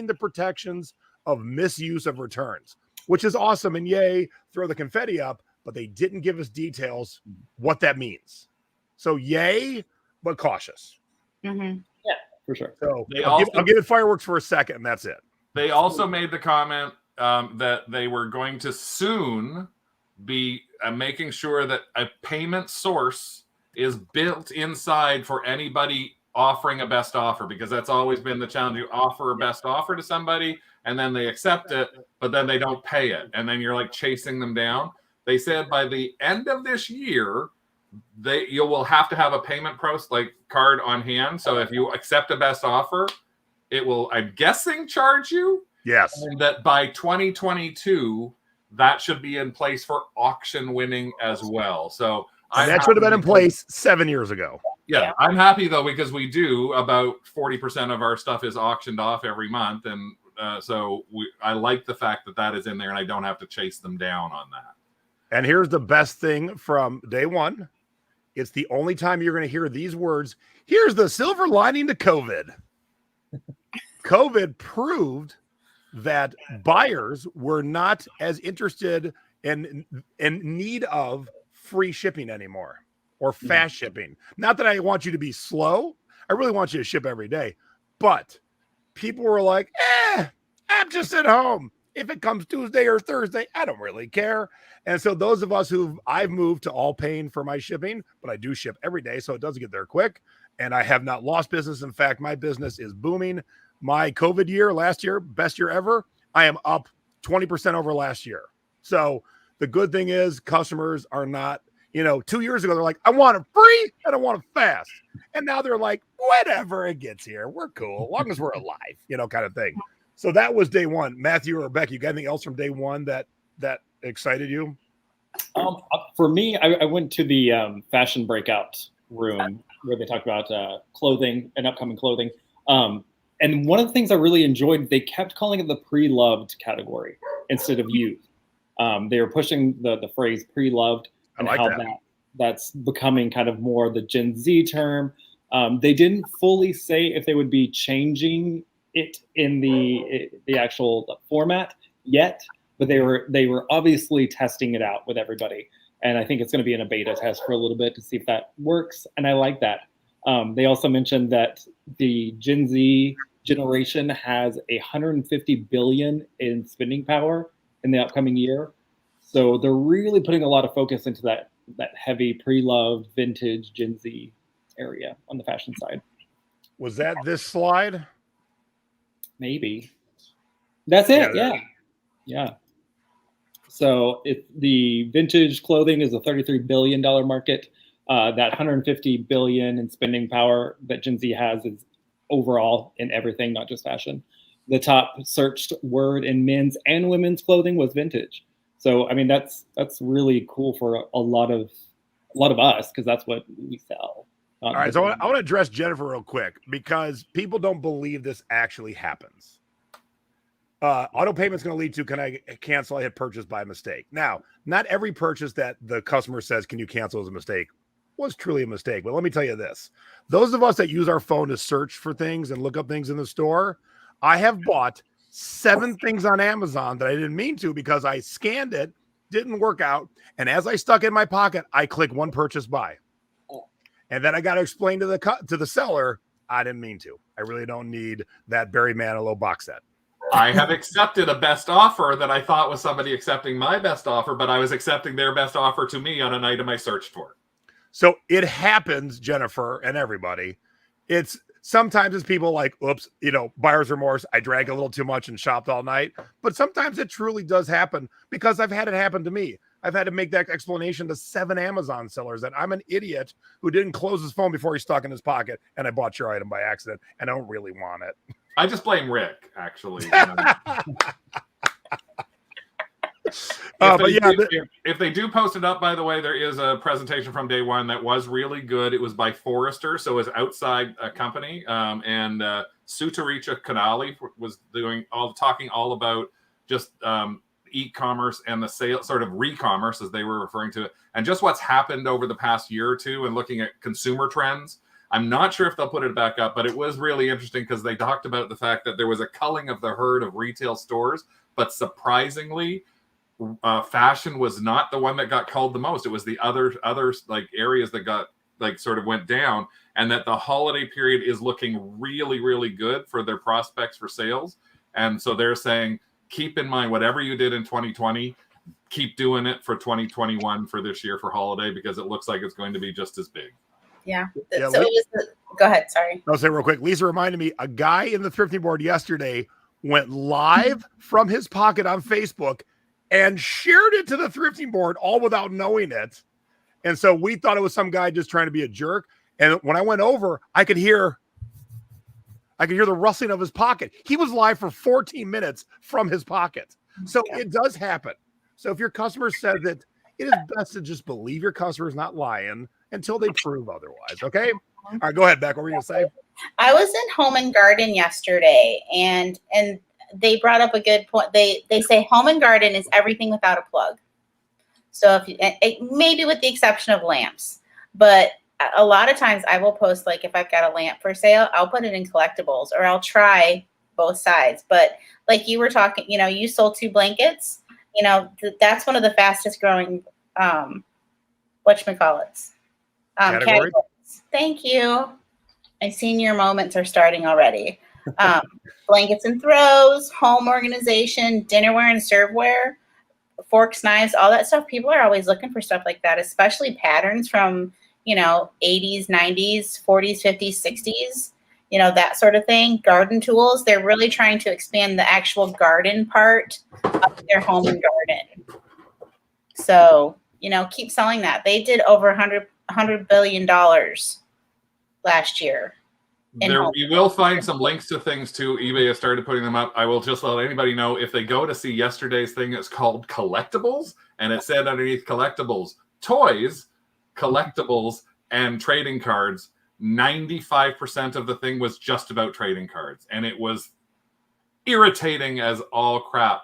the protections of misuse of returns, which is awesome. And yay, throw the confetti up, but they didn't give us details what that means. So yay, but cautious. Mm-hmm. Yeah, for sure. So I'll give it fireworks for a second, and that's it. They also made the comment that they were going to soon be making sure that a payment source is built inside for anybody offering a best offer, because that's always been the challenge. You offer a best offer to somebody and then they accept it, but then they don't pay it. And then you're like chasing them down. They said by the end of this year, you will have to have a payment card on hand. So if you accept a best offer, it will, I'm guessing, charge you. Yes. And that by 2022, that should be in place for auction winning as well. So that should have been in place 7 years ago. Yeah, I'm happy though, because we do about 40% of our stuff is auctioned off every month. And so I like the fact that that is in there and I don't have to chase them down on that. And here's the best thing from day one. It's the only time you're going to hear these words. Here's the silver lining to COVID. COVID proved that buyers were not as interested in need of free shipping anymore or fast shipping. Not that I want you to be slow. I really want you to ship every day. But people were like, I'm just at home. If it comes Tuesday or Thursday, I don't really care. And so those of us I've moved to all paying for my shipping, but I do ship every day, so it does get there quick. And I have not lost business. In fact, my business is booming. My COVID year, last year, best year ever, I am up 20% over last year. So the good thing is customers are not, 2 years ago, they're like, I want it free and I want it fast. And now they're like, whatever, it gets here. We're cool, as long as we're alive, kind of thing. So that was day one. Matthew or Becky, you got anything else from day one that excited you? For me, I went to the fashion breakout room where they talked about clothing and upcoming clothing. And one of the things I really enjoyed, they kept calling it the pre-loved category instead of youth. They were pushing the phrase pre-loved and how that's becoming kind of more the Gen Z term. They didn't fully say if they would be changing it in the actual format yet, but they were obviously testing it out with everybody. And I think it's going to be in a beta test for a little bit to see if that works. And I like that. They also mentioned that the Gen Z generation has 150 billion in spending power in the upcoming year. So they're really putting a lot of focus into that heavy pre-loved vintage Gen Z area on the fashion side. Was that this slide? Maybe. That's it. Yeah. So the vintage clothing is a $33 billion market. That 150 billion in spending power that Gen Z has is overall in everything, not just fashion. The top searched word in men's and women's clothing was vintage. So I mean that's really cool for a lot of us because that's what we sell. All right, so I want to address Jennifer real quick because people don't believe this actually happens. Auto payment's going to lead to, can I cancel? I hit purchase by mistake. Now, not every purchase that the customer says, can you cancel, as a mistake was truly a mistake. But let me tell you this. Those of us that use our phone to search for things and look up things in the store, I have bought 7 things on Amazon that I didn't mean to because I scanned it, didn't work out. And as I stuck it in my pocket, I click one purchase buy. And then I got to explain to the seller, I didn't mean to. I really don't need that Barry Manilow box set. I have accepted a best offer that I thought was somebody accepting my best offer, but I was accepting their best offer to me on an item I searched for. So it happens, Jennifer and everybody. Sometimes it's people like, oops, buyer's remorse. I drank a little too much and shopped all night. But sometimes it truly does happen because I've had it happen to me. I've had to make that explanation to 7 Amazon sellers that I'm an idiot who didn't close his phone before he stuck in his pocket and I bought your item by accident and I don't really want it. I just blame Rick, actually. If they do post it up, by the way, there is a presentation from day one that was really good. It was by Forrester, so it was outside a company. And Sutaricha Kanali was talking all about just e-commerce and the sale, sort of re-commerce as they were referring to it, and just what's happened over the past year or two and looking at consumer trends. I'm not sure if they'll put it back up, but it was really interesting because they talked about the fact that there was a culling of the herd of retail stores, but surprisingly, fashion was not the one that got culled the most. It was the other like areas that got sort of went down, and that the holiday period is looking really, really good for their prospects for sales. And so they're saying, keep in mind, whatever you did in 2020, keep doing it for 2021 for this year for holiday, because it looks like it's going to be just as big. Yeah. So go ahead. Sorry. I'll say real quick. Lisa reminded me, a guy in the Thrifting Board yesterday went live from his pocket on Facebook and shared it to the Thrifting Board all without knowing it. And so we thought it was some guy just trying to be a jerk. And when I went over, I could hear I could hear the rustling of his pocket. He was live for 14 minutes from his pocket. So it does happen. So if your customer says that, it is best to just believe your customer is not lying until they prove otherwise. Okay. All right, go ahead, Beck. What were you going to say? I was in Home and Garden yesterday, and they brought up a good point. They say Home and Garden is everything without a plug. So if you, maybe with the exception of lamps, but a lot of times I will post, like, if I've got a lamp for sale, I'll put it in collectibles, or I'll try both sides. But like you were talking, you sold 2 blankets. That's one of the fastest growing whatchamacallits. Categories. Thank you. My senior moments are starting already. Blankets and throws, home organization, dinnerware and serveware, forks, knives, all that stuff. People are always looking for stuff like that, especially patterns from, 80s, 90s, 40s, 50s, 60s, that sort of thing. Garden tools. They're really trying to expand the actual garden part of their home and garden. So, keep selling that. They did over $100 billion last year. You will find some links to things too. eBay has started putting them up. I will just let anybody know, if they go to see yesterday's thing, it's called collectibles, and it said underneath collectibles, toys, collectibles, and trading cards. 95% of the thing was just about trading cards, and it was irritating as all crap.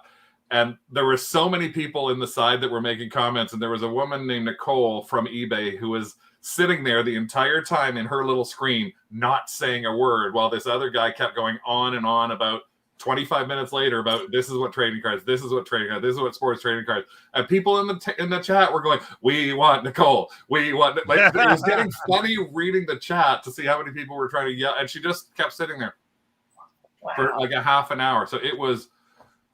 And there were so many people in the side that were making comments, and there was a woman named Nicole from eBay who was sitting there the entire time in her little screen, not saying a word, while this other guy kept going on and on about 25 minutes later about this is what trading cards, this is what trading cards, this is what sports trading cards. And people in the chat were going, we want Nicole, we want, like, it was getting funny reading the chat to see how many people were trying to yell, and she just kept sitting there for like a half an hour. So it was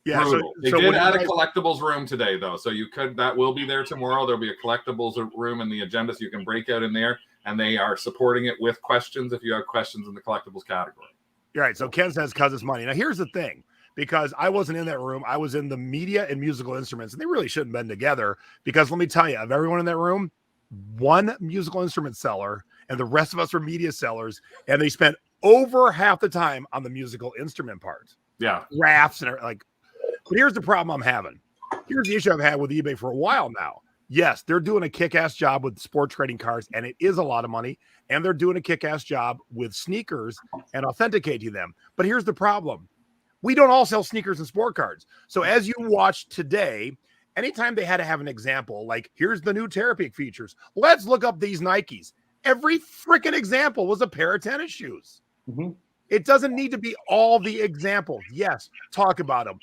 brutal. They did add a collectibles room today, though, so that will be there tomorrow. There'll be a collectibles room in the agenda, so you can break out in there, and they are supporting it with questions if you have questions in the collectibles category. You're right. So Ken says, cause it's money. Now here's the thing, because I wasn't in that room. I was in the media and musical instruments, and they really shouldn't have been together, because let me tell you, of everyone in that room, one musical instrument seller and the rest of us were media sellers, and they spent over half the time on the musical instrument part. Yeah. Rafts and like, but here's the problem I'm having. Here's the issue I've had with eBay for a while now. Yes, they're doing a kick-ass job with sport trading cards, and it is a lot of money. And they're doing a kick-ass job with sneakers and authenticating them. But here's the problem. We don't all sell sneakers and sport cards. So as you watch today, anytime they had to have an example, like here's the new Terapeak features, let's look up these Nikes. Every freaking example was a pair of tennis shoes. Mm-hmm. It doesn't need to be all the examples. Yes, talk about them.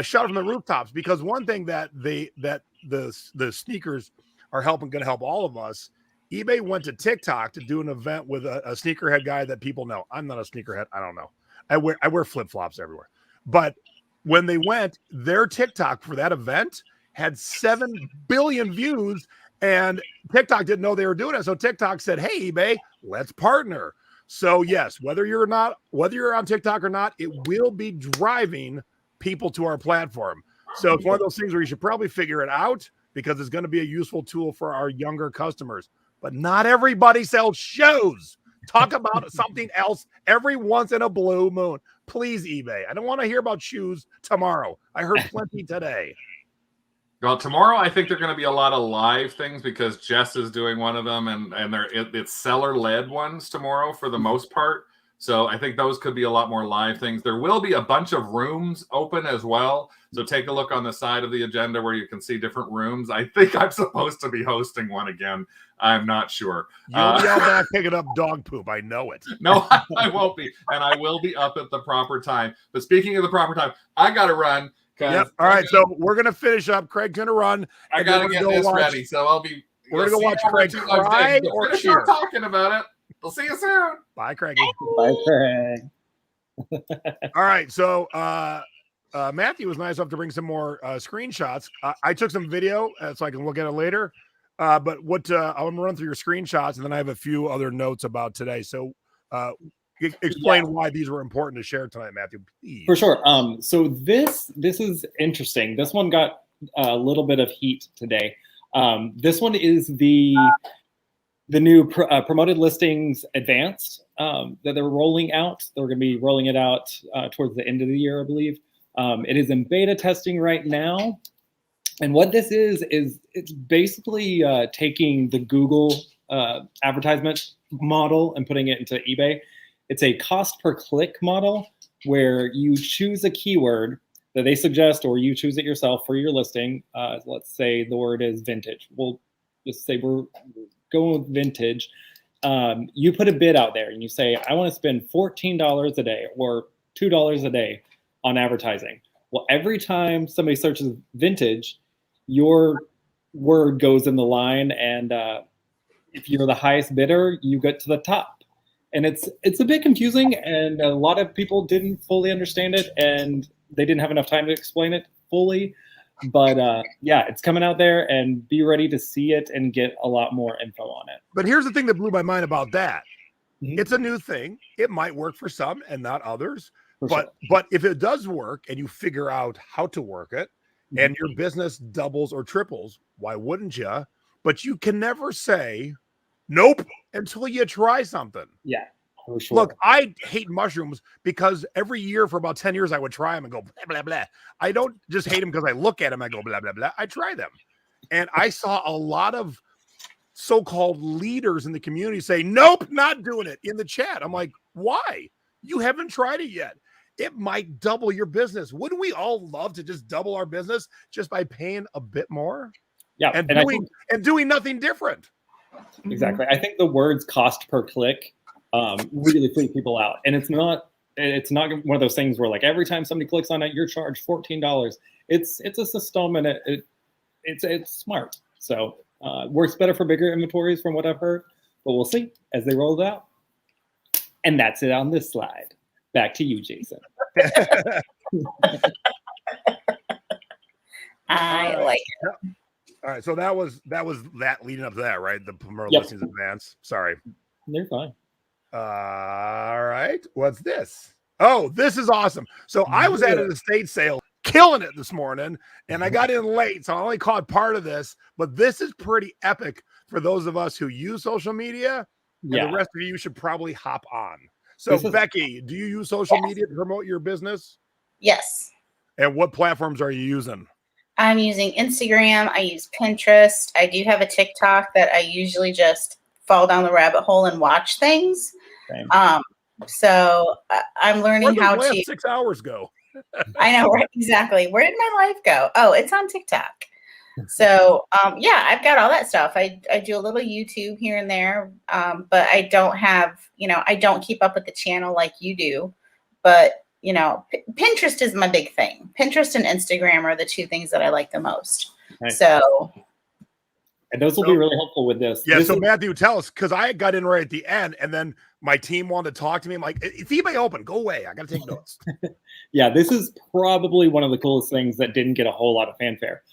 Shout from the rooftops, because one thing that the sneakers are going to help all of us. eBay went to TikTok to do an event with a sneakerhead guy that people know. I'm not a sneakerhead. I don't know. I wear flip-flops everywhere. But when they went, their TikTok for that event had 7 billion views, and TikTok didn't know they were doing it. So TikTok said, hey, eBay, let's partner. So yes, whether you're on TikTok or not, it will be driving people to our platform. So it's one of those things where you should probably figure it out, because it's going to be a useful tool for our younger customers. But not everybody sells shoes. Talk about something else every once in a blue moon. Please, eBay. I don't want to hear about shoes tomorrow. I heard plenty today. Well, tomorrow I think there are going to be a lot of live things, because Jess is doing one of them, and it's seller-led ones tomorrow for the most part. So I think those could be a lot more live things. There will be a bunch of rooms open as well. So take a look on the side of the agenda where you can see different rooms. I think I'm supposed to be hosting one again. I'm not sure. You'll be out back picking up dog poop. I know it. No, I won't be. And I will be up at the proper time. But speaking of the proper time, I got to run. Yep. All right. So we're going to finish up. Craig's going to run. I got to get this ready. So I'll be. We're going to go watch Craig cry or cheer. Talking about it. We'll see you soon. Bye, Craigie. Bye, Craig. All right. So Matthew was nice enough to bring some more screenshots. I took some video so I can look at it later. But I'm going to run through your screenshots, and then I have a few other notes about today. So explain why these were important to share tonight, Matthew, please. For sure. So this is interesting. This one got a little bit of heat today. This one is the new promoted listings advanced that they're rolling out. They're going to be rolling it out towards the end of the year, I believe. It is in beta testing right now. And what this is it's basically taking the Google advertisement model and putting it into eBay. It's a cost per click model where you choose a keyword that they suggest, or you choose it yourself for your listing. Let's say the word is vintage. We'll just say we're going with vintage. You put a bid out there and you say, I want to spend $14 a day or $2 a day on advertising. Well, every time somebody searches vintage, your word goes in the line, and if you're the highest bidder, you get to the top. And it's a bit confusing, and a lot of people didn't fully understand it, and they didn't have enough time to explain it fully. But yeah, it's coming out there, and be ready to see it and get a lot more info on it. But here's the thing that blew my mind about that. Mhm. It's a new thing. It might work for some and not others. For But if it does work and you figure out how to work it, and your business doubles or triples, why wouldn't you? But you can never say nope until you try something. Yeah, for sure. Look, I hate mushrooms because every year for about 10 years, I would try them and go blah, blah, blah. I don't just hate them because I look at them, I go blah, blah, blah. I try them. And I saw a lot of so-called leaders in the community say, nope, not doing it in the chat. I'm like, why? You haven't tried it yet. It might double your business. Wouldn't we all love to just double our business just by paying a bit more? Yeah, and doing nothing different. Exactly. I think the words cost per click really freak people out. And it's not one of those things where like every time somebody clicks on it, you're charged $14. It's a system, and it's smart. So works better for bigger inventories from what I've heard, but we'll see as they roll it out. And that's it on this slide. Back to you, Jason. I like it. All right, so that was that leading up to that, right? The promoted Yep. listings advance. Sorry. They're fine. All right, what's this? Oh, this is awesome. So I was at an estate sale, killing it this morning, and I got in late, so I only caught part of this. But this is pretty epic for those of us who use social media. And Yeah. the rest of you should probably hop on. So, Becky, do you use social media to promote your business? Yes. And what platforms are you using? I'm using Instagram. I use Pinterest. I do have a TikTok that I usually just fall down the rabbit hole and watch things. Same. So I'm learning how Where did the to. last 6 hours go? I know, right? Exactly. Where did my life go? Oh, it's on TikTok. So yeah, I've got all that stuff. I do a little YouTube here and there, but I don't have, I don't keep up with the channel like you do. But Pinterest is my big thing. Pinterest and Instagram are the two things that I like the most. Nice. So. And those will be really helpful with this. Yeah, This so is- Matthew, tell us, because I got in right at the end, and then my team wanted to talk to me. I'm like, if eBay open, go away. I got to take notes. Yeah, this is probably one of the coolest things that didn't get a whole lot of fanfare.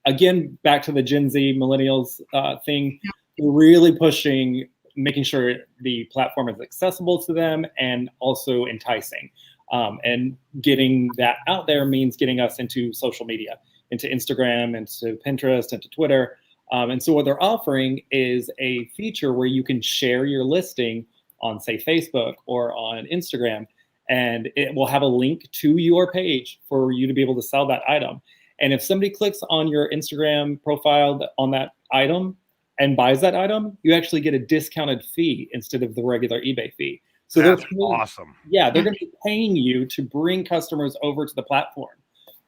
Again, back to the Gen Z millennials thing, we're really pushing, making sure the platform is accessible to them and also enticing. And getting that out there means getting us into social media, into Instagram, into Pinterest, into Twitter. And so what they're offering is a feature where you can share your listing on, say, Facebook or on Instagram, and it will have a link to your page for you to be able to sell that item. And if somebody clicks on your Instagram profile on that item and buys that item, you actually get a discounted fee instead of the regular eBay fee. So That's they're awesome. Yeah, they're going to be paying you to bring customers over to the platform.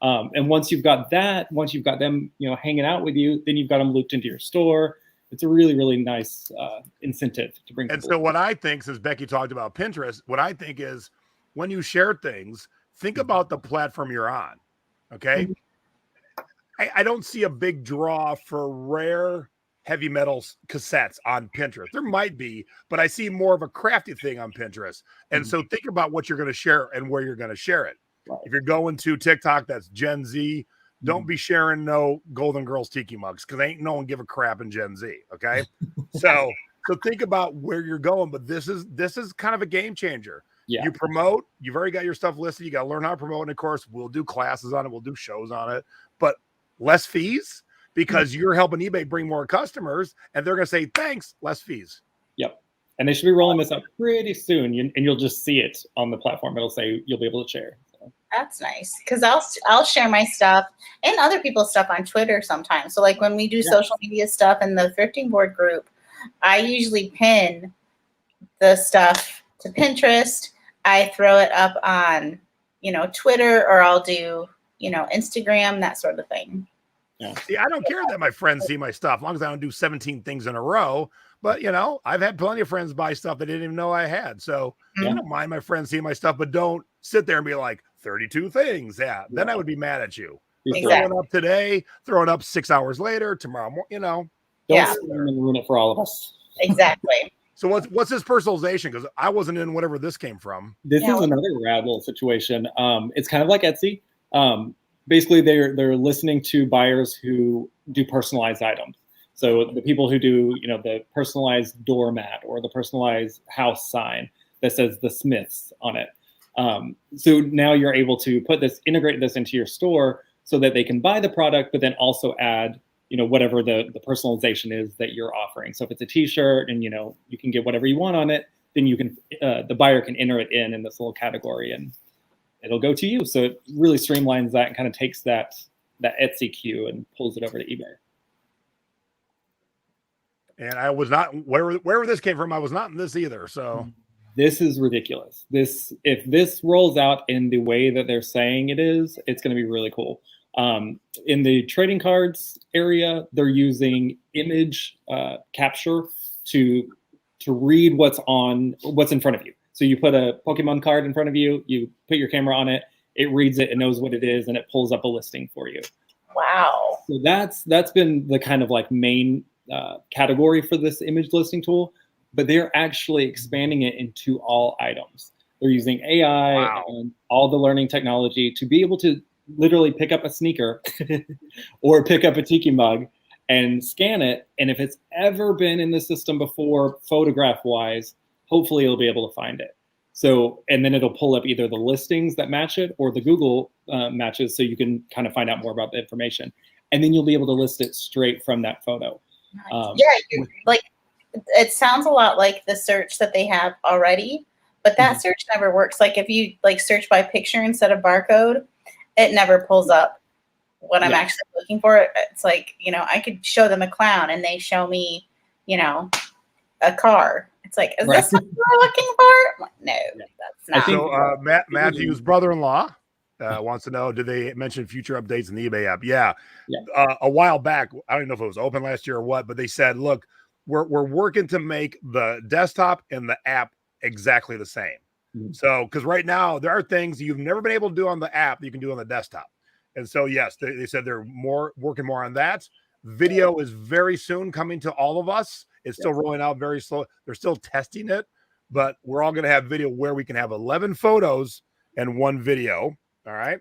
And once you've got them, hanging out with you, then you've got them looped into your store. It's a really, really nice incentive to bring. And so what I think, since Becky talked about Pinterest, what I think is when you share things, think about the platform you're on. Okay. Mm-hmm. I don't see a big draw for rare heavy metal cassettes on Pinterest. There might be, but I see more of a crafty thing on Pinterest. And so think about what you're going to share and where you're going to share it. Right. If you're going to TikTok, that's Gen Z. Don't be sharing no Golden Girls tiki mugs, because ain't no one give a crap in Gen Z. Okay. So think about where you're going, but this is kind of a game changer. Yeah. You promote, you've already got your stuff listed. You got to learn how to promote. And of course, we'll do classes on it. We'll do shows on it, but less fees, because you're helping eBay bring more customers, and they're going to say, thanks, less fees. Yep. And they should be rolling this out pretty soon, and you'll just see it on the platform. It'll say you'll be able to share. So. That's nice, because I'll share my stuff and other people's stuff on Twitter sometimes. So like when we do social media stuff in the Thrifting Board group, I usually pin the stuff to Pinterest. I throw it up on, Twitter, or I'll do, Instagram, that sort of thing. Yeah. See, I don't care that my friends see my stuff, as long as I don't do 17 things in a row. But, I've had plenty of friends buy stuff they didn't even know I had. So I don't mind my friends seeing my stuff, but don't sit there and be like, 32 things. Yeah. Then I would be mad at you. Exactly. Throwing up today, throwing up 6 hours later, tomorrow, Don't ruin it for all of us. Exactly. So what's this personalization? Because I wasn't in whatever this came from. This is another rad little situation. It's kind of like Etsy. Basically, they're listening to buyers who do personalized items. So the people who do, the personalized doormat or the personalized house sign that says the Smiths on it. So now you're able to integrate this into your store so that they can buy the product, but then also add, whatever the personalization is that you're offering. So if it's a T-shirt and, you can get whatever you want on it, then you can, the buyer can enter it in this little category and it'll go to you. So it really streamlines that and kind of takes that Etsy queue and pulls it over to eBay. And I was not, wherever this came from, I was not in this either. So this is ridiculous. If this rolls out in the way that they're saying it is, it's going to be really cool. In the trading cards area, they're using image capture to read what's in front of you. So you put a Pokemon card in front of you, you put your camera on it, it reads it, it knows what it is, and it pulls up a listing for you. Wow. So that's been the kind of like main category for this image listing tool, but they're actually expanding it into all items. They're using AI and all the learning technology to be able to literally pick up a sneaker or pick up a tiki mug and scan it. And if it's ever been in the system before, photograph-wise, hopefully you'll be able to find it. So, and then it'll pull up either the listings that match it or the Google matches, so you can kind of find out more about the information. And then you'll be able to list it straight from that photo. It sounds a lot like the search that they have already, but that search never works. Like if you search by picture instead of barcode, it never pulls up what I'm actually looking for. It's like, I could show them a clown and they show me, a car. It's like, is this what we're looking for? I'm like, no, that's not. So Matthew's brother-in-law wants to know, did they mention future updates in the eBay app? Yeah. A while back, I don't know if it was open last year or what, but they said, look, we're working to make the desktop and the app exactly the same. So, because right now there are things you've never been able to do on the app that you can do on the desktop. And so, yes, they said they're working more on that. Video is very soon coming to all of us. It's still rolling out very slow. They're still testing it, but we're all going to have video where we can have 11 photos and one video. All right.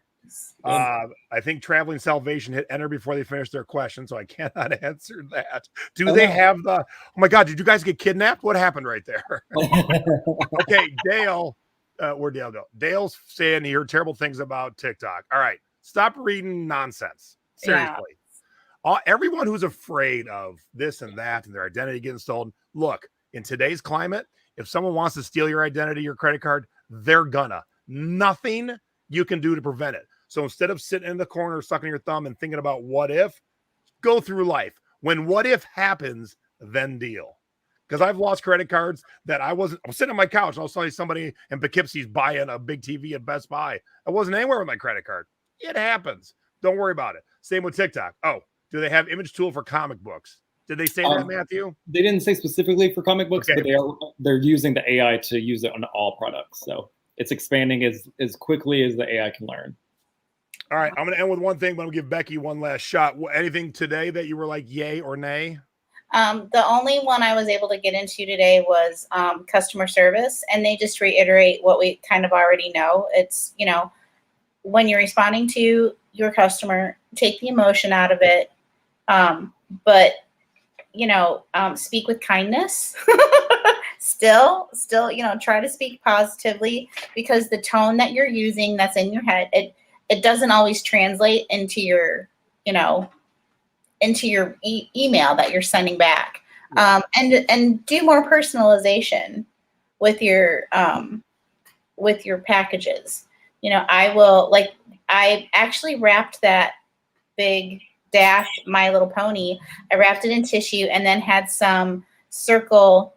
I think Traveling Salvation hit enter before they finished their question, so I cannot answer that. Do they have the? Oh my God! Did you guys get kidnapped? What happened right there? Okay, Dale. Where'd Dale go? Dale's saying he heard terrible things about TikTok. All right, stop reading nonsense. Seriously, everyone who's afraid of this and that and their identity getting stolen. Look, in today's climate, if someone wants to steal your identity, your credit card, they're gonna. Nothing you can do to prevent it. So instead of sitting in the corner, sucking your thumb and thinking about what if, go through life. When what if happens, then deal. Because I've lost credit cards that I was sitting on my couch and I'll tell you somebody in Poughkeepsie's buying a big TV at Best Buy. I wasn't anywhere with my credit card. It happens. Don't worry about it. Same with TikTok. Oh, do they have image tool for comic books? Did they say that, Matthew? They didn't say specifically for comic books, but they're using the AI to use it on all products. So it's expanding as quickly as the AI can learn. All right, I'm going to end with one thing, but I'm going to give Becky one last shot. Anything today that you were like, yay or nay? The only one I was able to get into today was customer service, and they just reiterate what we kind of already know. It's, when you're responding to your customer, take the emotion out of it, but, speak with kindness. Still, try to speak positively, because the tone that you're using that's in your head, it doesn't always translate into your, into your email that you're sending back, and do more personalization with your packages. You know, I actually wrapped that big dash My Little Pony. I wrapped it in tissue and then had some circle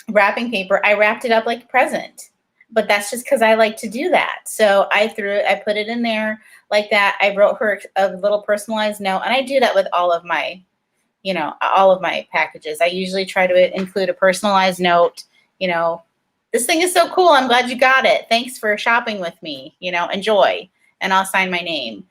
wrapping paper. I wrapped it up like a present, but that's just because I like to do that. So I put it in there like that. I wrote her a little personalized note, and I do that with all of my packages. I usually try to include a personalized note. You know, this thing is so cool. I'm glad you got it. Thanks for shopping with me. You know, enjoy. And I'll sign my name.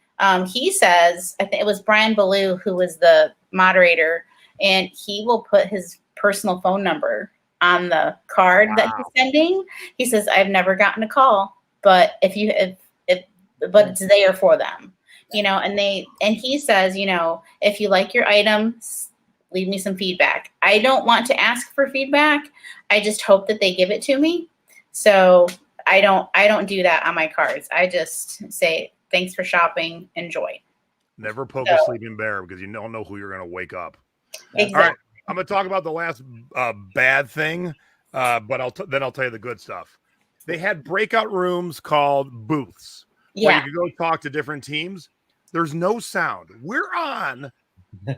He says, I think it was Brian Ballou who was the moderator, and he will put his personal phone number on the card that he's sending. He says, I've never gotten a call, but but it's there for them, you know, and he says, you know, if you like your item, leave me some feedback. I don't want to ask for feedback. I just hope that they give it to me. So I don't do that on my cards. I just say, thanks for shopping. Enjoy. Never poke a sleeping bear because you don't know who you're going to wake up. Exactly. All right. I'm going to talk about the last bad thing, but then I'll tell you the good stuff. They had breakout rooms called booths where you could go talk to different teams. There's no sound. We're on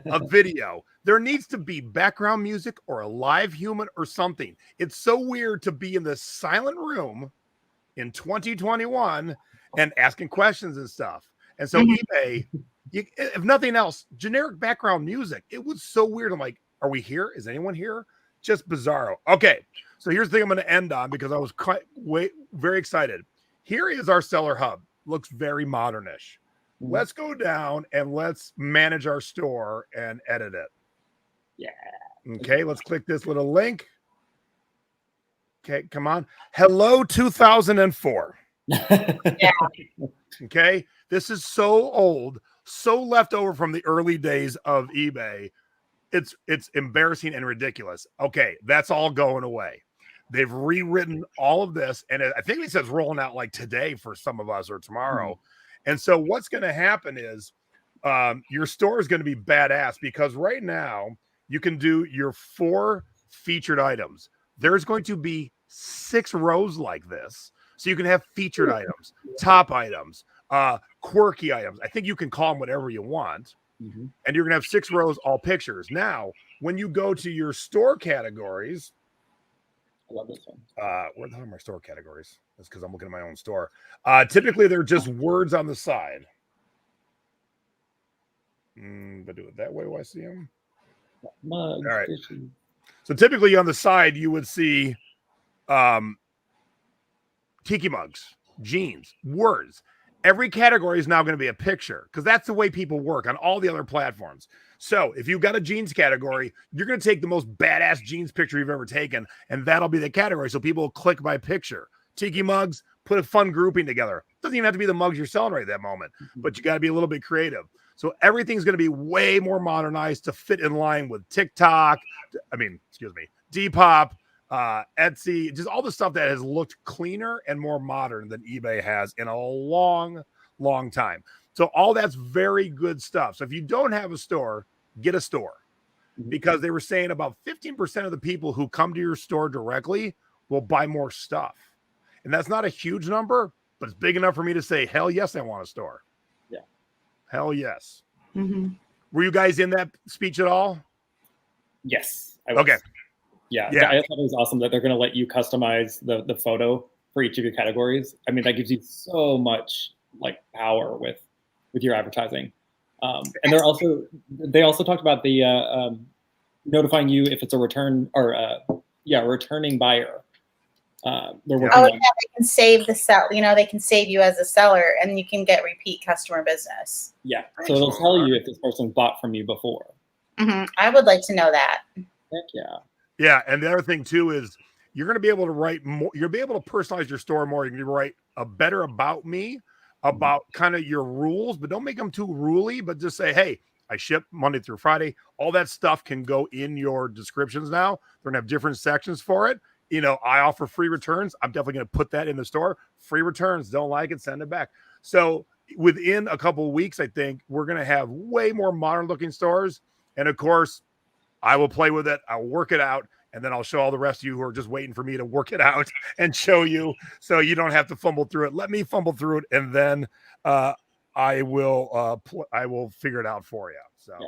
a video. There needs to be background music or a live human or something. It's so weird to be in this silent room in 2021 and asking questions and stuff. And so eBay, if nothing else, generic background music. It was so weird. I'm like, are we here? Is anyone here? Just bizarro. Okay, so here's the thing I'm going to end on because I was very excited. Here is our seller hub. Looks very modernish. Let's go down and let's manage our store and edit it. Yeah. Okay, let's click this little link. Okay, come on. Hello, 2004. Okay, this is so old, so left over from the early days of eBay. It's embarrassing and ridiculous. Okay, that's all going away. They've rewritten all of this, and I think it says rolling out like today for some of us or tomorrow. And so what's going to happen is your store is going to be badass because right now you can do your 4 featured items. There's going to be 6 rows like this. So you can have featured items, top items, quirky items. I think you can call them whatever you want. And you're going to have 6 rows, all pictures. Now, when you go to your store categories, I love this one. Where the hell are my store categories? That's because I'm looking at my own store. Typically, they're just words on the side. But do it that way. Do I see them? Mugs, all right. dishes. So typically on the side, you would see tiki mugs, jeans, words. Every category is now going to be a picture because that's the way people work on all the other platforms. So if you've got a jeans category, you're going to take the most badass jeans picture you've ever taken, and that'll be the category. So people will click by picture. Tiki mugs, put a fun grouping together. Doesn't even have to be the mugs you're selling right at that moment, but you got to be a little bit creative. So everything's going to be way more modernized to fit in line with TikTok. Depop, Etsy, just all the stuff that has looked cleaner and more modern than eBay has in a long, long time. So all that's very good stuff. So if you don't have a store, get a store because they were saying about 15% of the people who come to your store directly will buy more stuff. And that's not a huge number, but it's big enough for me to say, hell yes, I want a store. Yeah. Hell yes. Were you guys in that speech at all? Yes. I was. Okay. Yeah, I thought it was awesome that they're going to let you customize the photo for each of your categories. I mean, that gives you so much like power with your advertising. And they also talked about the notifying you if it's a return or returning buyer. They're working on. They can save the sell. You know, they can save you as a seller, and you can get repeat customer business. Yeah, so it'll tell you if this person bought from you before. I would like to know that. Heck yeah. Yeah, and the other thing too is you're going to be able to write more. You'll be able to personalize your store more. You can write a better about me, about kind of your rules, but don't make them too ruly. But just say, hey, I ship Monday through Friday. All that stuff can go in your descriptions now. They're going to have different sections for it. You know, I offer free returns. I'm definitely going to put that in the store. Free returns. Don't like it, send it back. So within a couple of weeks, I think we're going to have way more modern looking stores. And of course, I will play with it. I'll work it out. And then I'll show all the rest of you who are just waiting for me to work it out and show you, so you don't have to fumble through it. Let me fumble through it, and then I will figure it out for you. So,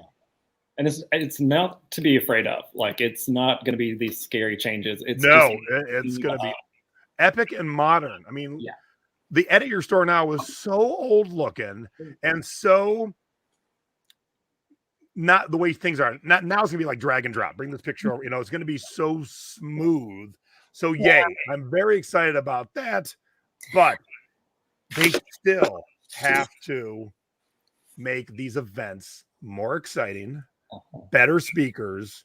and it's not to be afraid of. Like, it's not going to be these scary changes. It's going to be epic and modern. I mean, the editor store now is so old looking and so not the way things are. Now it's going to be like drag and drop. Bring this picture over. It's going to be so smooth. So yay. I'm very excited about that. But they still have to make these events more exciting, better speakers.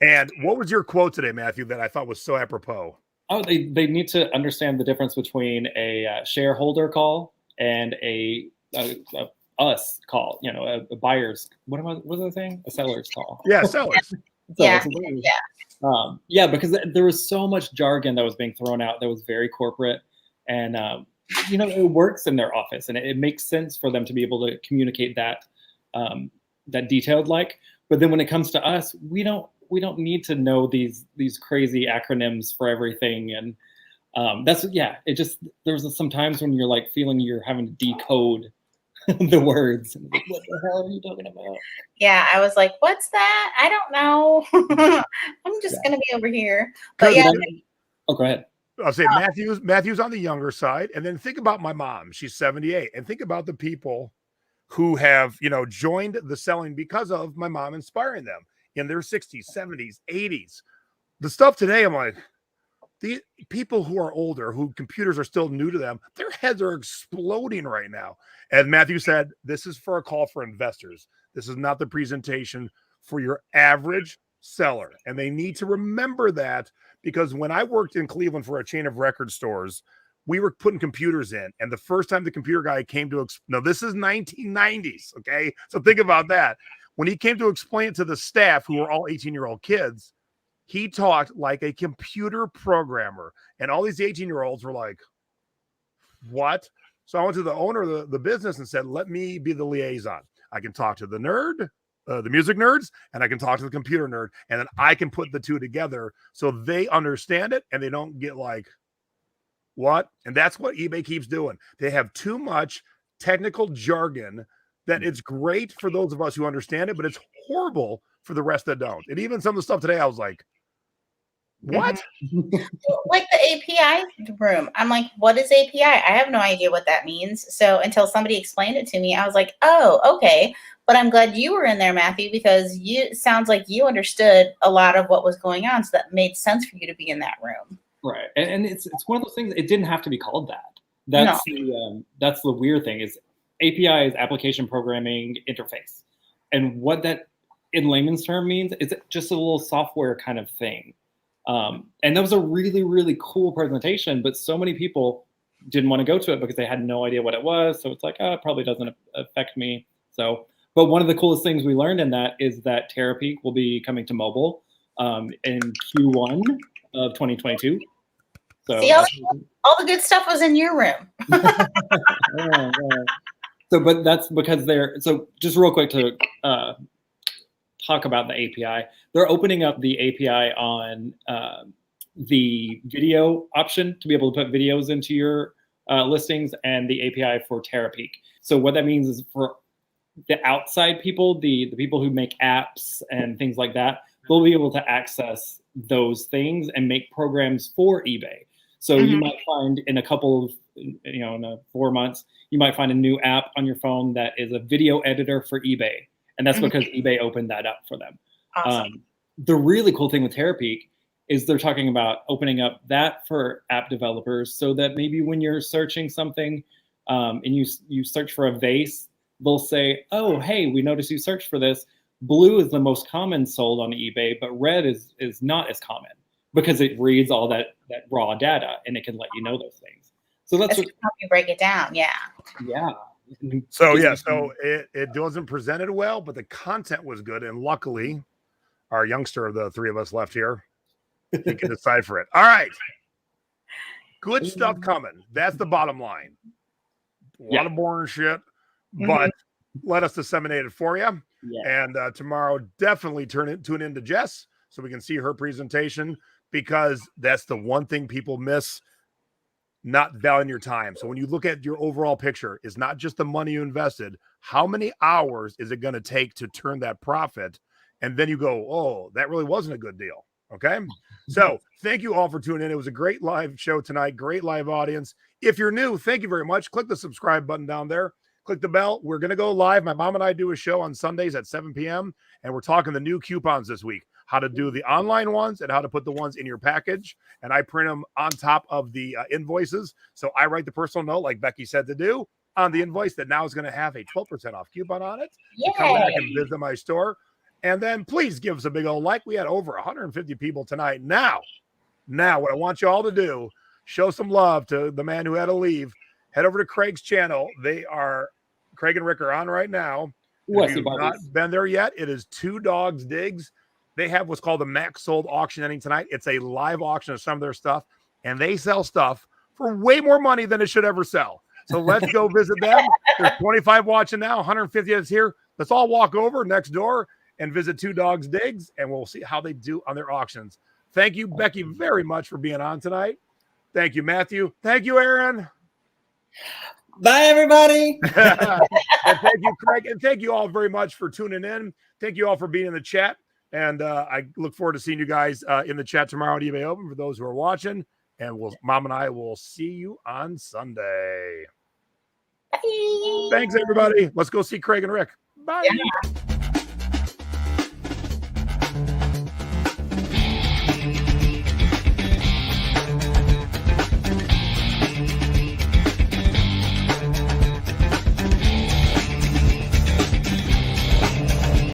And what was your quote today, Matthew, that I thought was so apropos? Oh, they need to understand the difference between a shareholder call and a us call, a buyer's, what was the thing? A seller's call. Yeah, sellers. Because there was so much jargon that was being thrown out that was very corporate, and it works in their office, and it makes sense for them to be able to communicate that detailed but then when it comes to us, we don't need to know these crazy acronyms for everything, and there's some times when you're feeling you're having to decode the words. What the hell are you talking about? Yeah, I was like, what's that? I don't know. I'm just gonna be over here. But go ahead. I'll say Matthew's on the younger side, and then think about my mom. She's 78, and think about the people who have joined the selling because of my mom inspiring them in their 60s, 70s, 80s. The stuff today, I'm like, the people who are older, who computers are still new to them, their heads are exploding right now. As Matthew said, this is for a call for investors. This is not the presentation for your average seller. And they need to remember that, because when I worked in Cleveland for a chain of record stores, we were putting computers in. And the first time the computer guy came to, this is 1990s. Okay. So think about that. When he came to explain it to the staff, who were all 18-year-old kids, he talked like a computer programmer. And all these 18-year-olds were like, what? So I went to the owner of the business and said, let me be the liaison. I can talk to the nerd, the music nerds, and I can talk to the computer nerd. And then I can put the two together so they understand it and they don't get like, what? And that's what eBay keeps doing. They have too much technical jargon that it's great for those of us who understand it, but it's horrible for the rest that don't. And even some of the stuff today, I was like, what? Like the API room. I'm like, what is API? I have no idea what that means. So until somebody explained it to me, I was like, oh, okay. But I'm glad you were in there, Matthew, because it sounds like you understood a lot of what was going on. So that made sense for you to be in that room. Right. And it's one of those things, it didn't have to be called that. That's the weird thing, is API is application programming interface. And what that in layman's term means is just a little software kind of thing. And that was a really, really cool presentation, but so many people didn't want to go to it because they had no idea what it was. So it's like, it probably doesn't affect me. So, but one of the coolest things we learned in that is that Terapeak will be coming to mobile in Q1 of 2022. So, see, all the good stuff was in your room. yeah. So, but that's because so just real quick to talk about the API. They're opening up the API on the video option to be able to put videos into your listings, and the API for Terapeak. So what that means is for the outside people, the people who make apps and things like that, they'll be able to access those things and make programs for eBay. So you might find in a couple of, in 4 months, you might find a new app on your phone that is a video editor for eBay. And that's because eBay opened that up for them. Awesome. The really cool thing with Terapeak is they're talking about opening up that for app developers, so that maybe when you're searching something and you search for a vase, they'll say, oh, hey, we noticed you searched for this. Blue is the most common sold on eBay, but red is not as common, because it reads all that raw data and it can let you know those things. So that's what help you break it down. Yeah. Yeah. So it wasn't presented well, but the content was good. And luckily, our youngster of the three of us left here, he can decipher it. All right. Good stuff coming. That's the bottom line. A lot of boring shit, but let us disseminate it for you. Yeah. And tomorrow, definitely tune in to Jess so we can see her presentation, because that's the one thing people miss, not valuing your time. So when you look at your overall picture, it's not just the money you invested. How many hours is it going to take to turn that profit? And then you go, oh, that really wasn't a good deal. Okay. So thank you all for tuning in. It was a great live show tonight. Great live audience. If you're new, thank you very much. Click the subscribe button down there. Click the bell. We're going to go live. My mom and I do a show on Sundays at 7 p.m. And we're talking the new coupons this week, how to do the online ones and how to put the ones in your package. And I print them on top of the invoices. So I write the personal note, like Becky said to do, on the invoice that now is going to have a 12% off coupon on it. Yay. Come back and visit my store. And then please give us a big old like. We had over 150 people tonight. Now, what I want you all to do, show some love to the man who had to leave. Head over to Craig's channel. Craig and Rick are on right now. If you've not been there yet, it is DogsDigs. They have what's called the Max Sold auction ending tonight. It's a live auction of some of their stuff, and they sell stuff for way more money than it should ever sell. So let's go visit them. There's 25 watching now, 150 that's here. Let's all walk over next door and visit DogsDigs, and we'll see how they do on their auctions. Thank you, Becky, very much for being on tonight. Thank you, Matthew. Thank you, Aaron. Bye, everybody. And thank you, Craig. And thank you all very much for tuning in. Thank you all for being in the chat. And I look forward to seeing you guys in the chat tomorrow at eBay Open for those who are watching. And Mom and I will see you on Sunday. Bye. Thanks, everybody. Let's go see Craig and Rick. Bye. Yeah.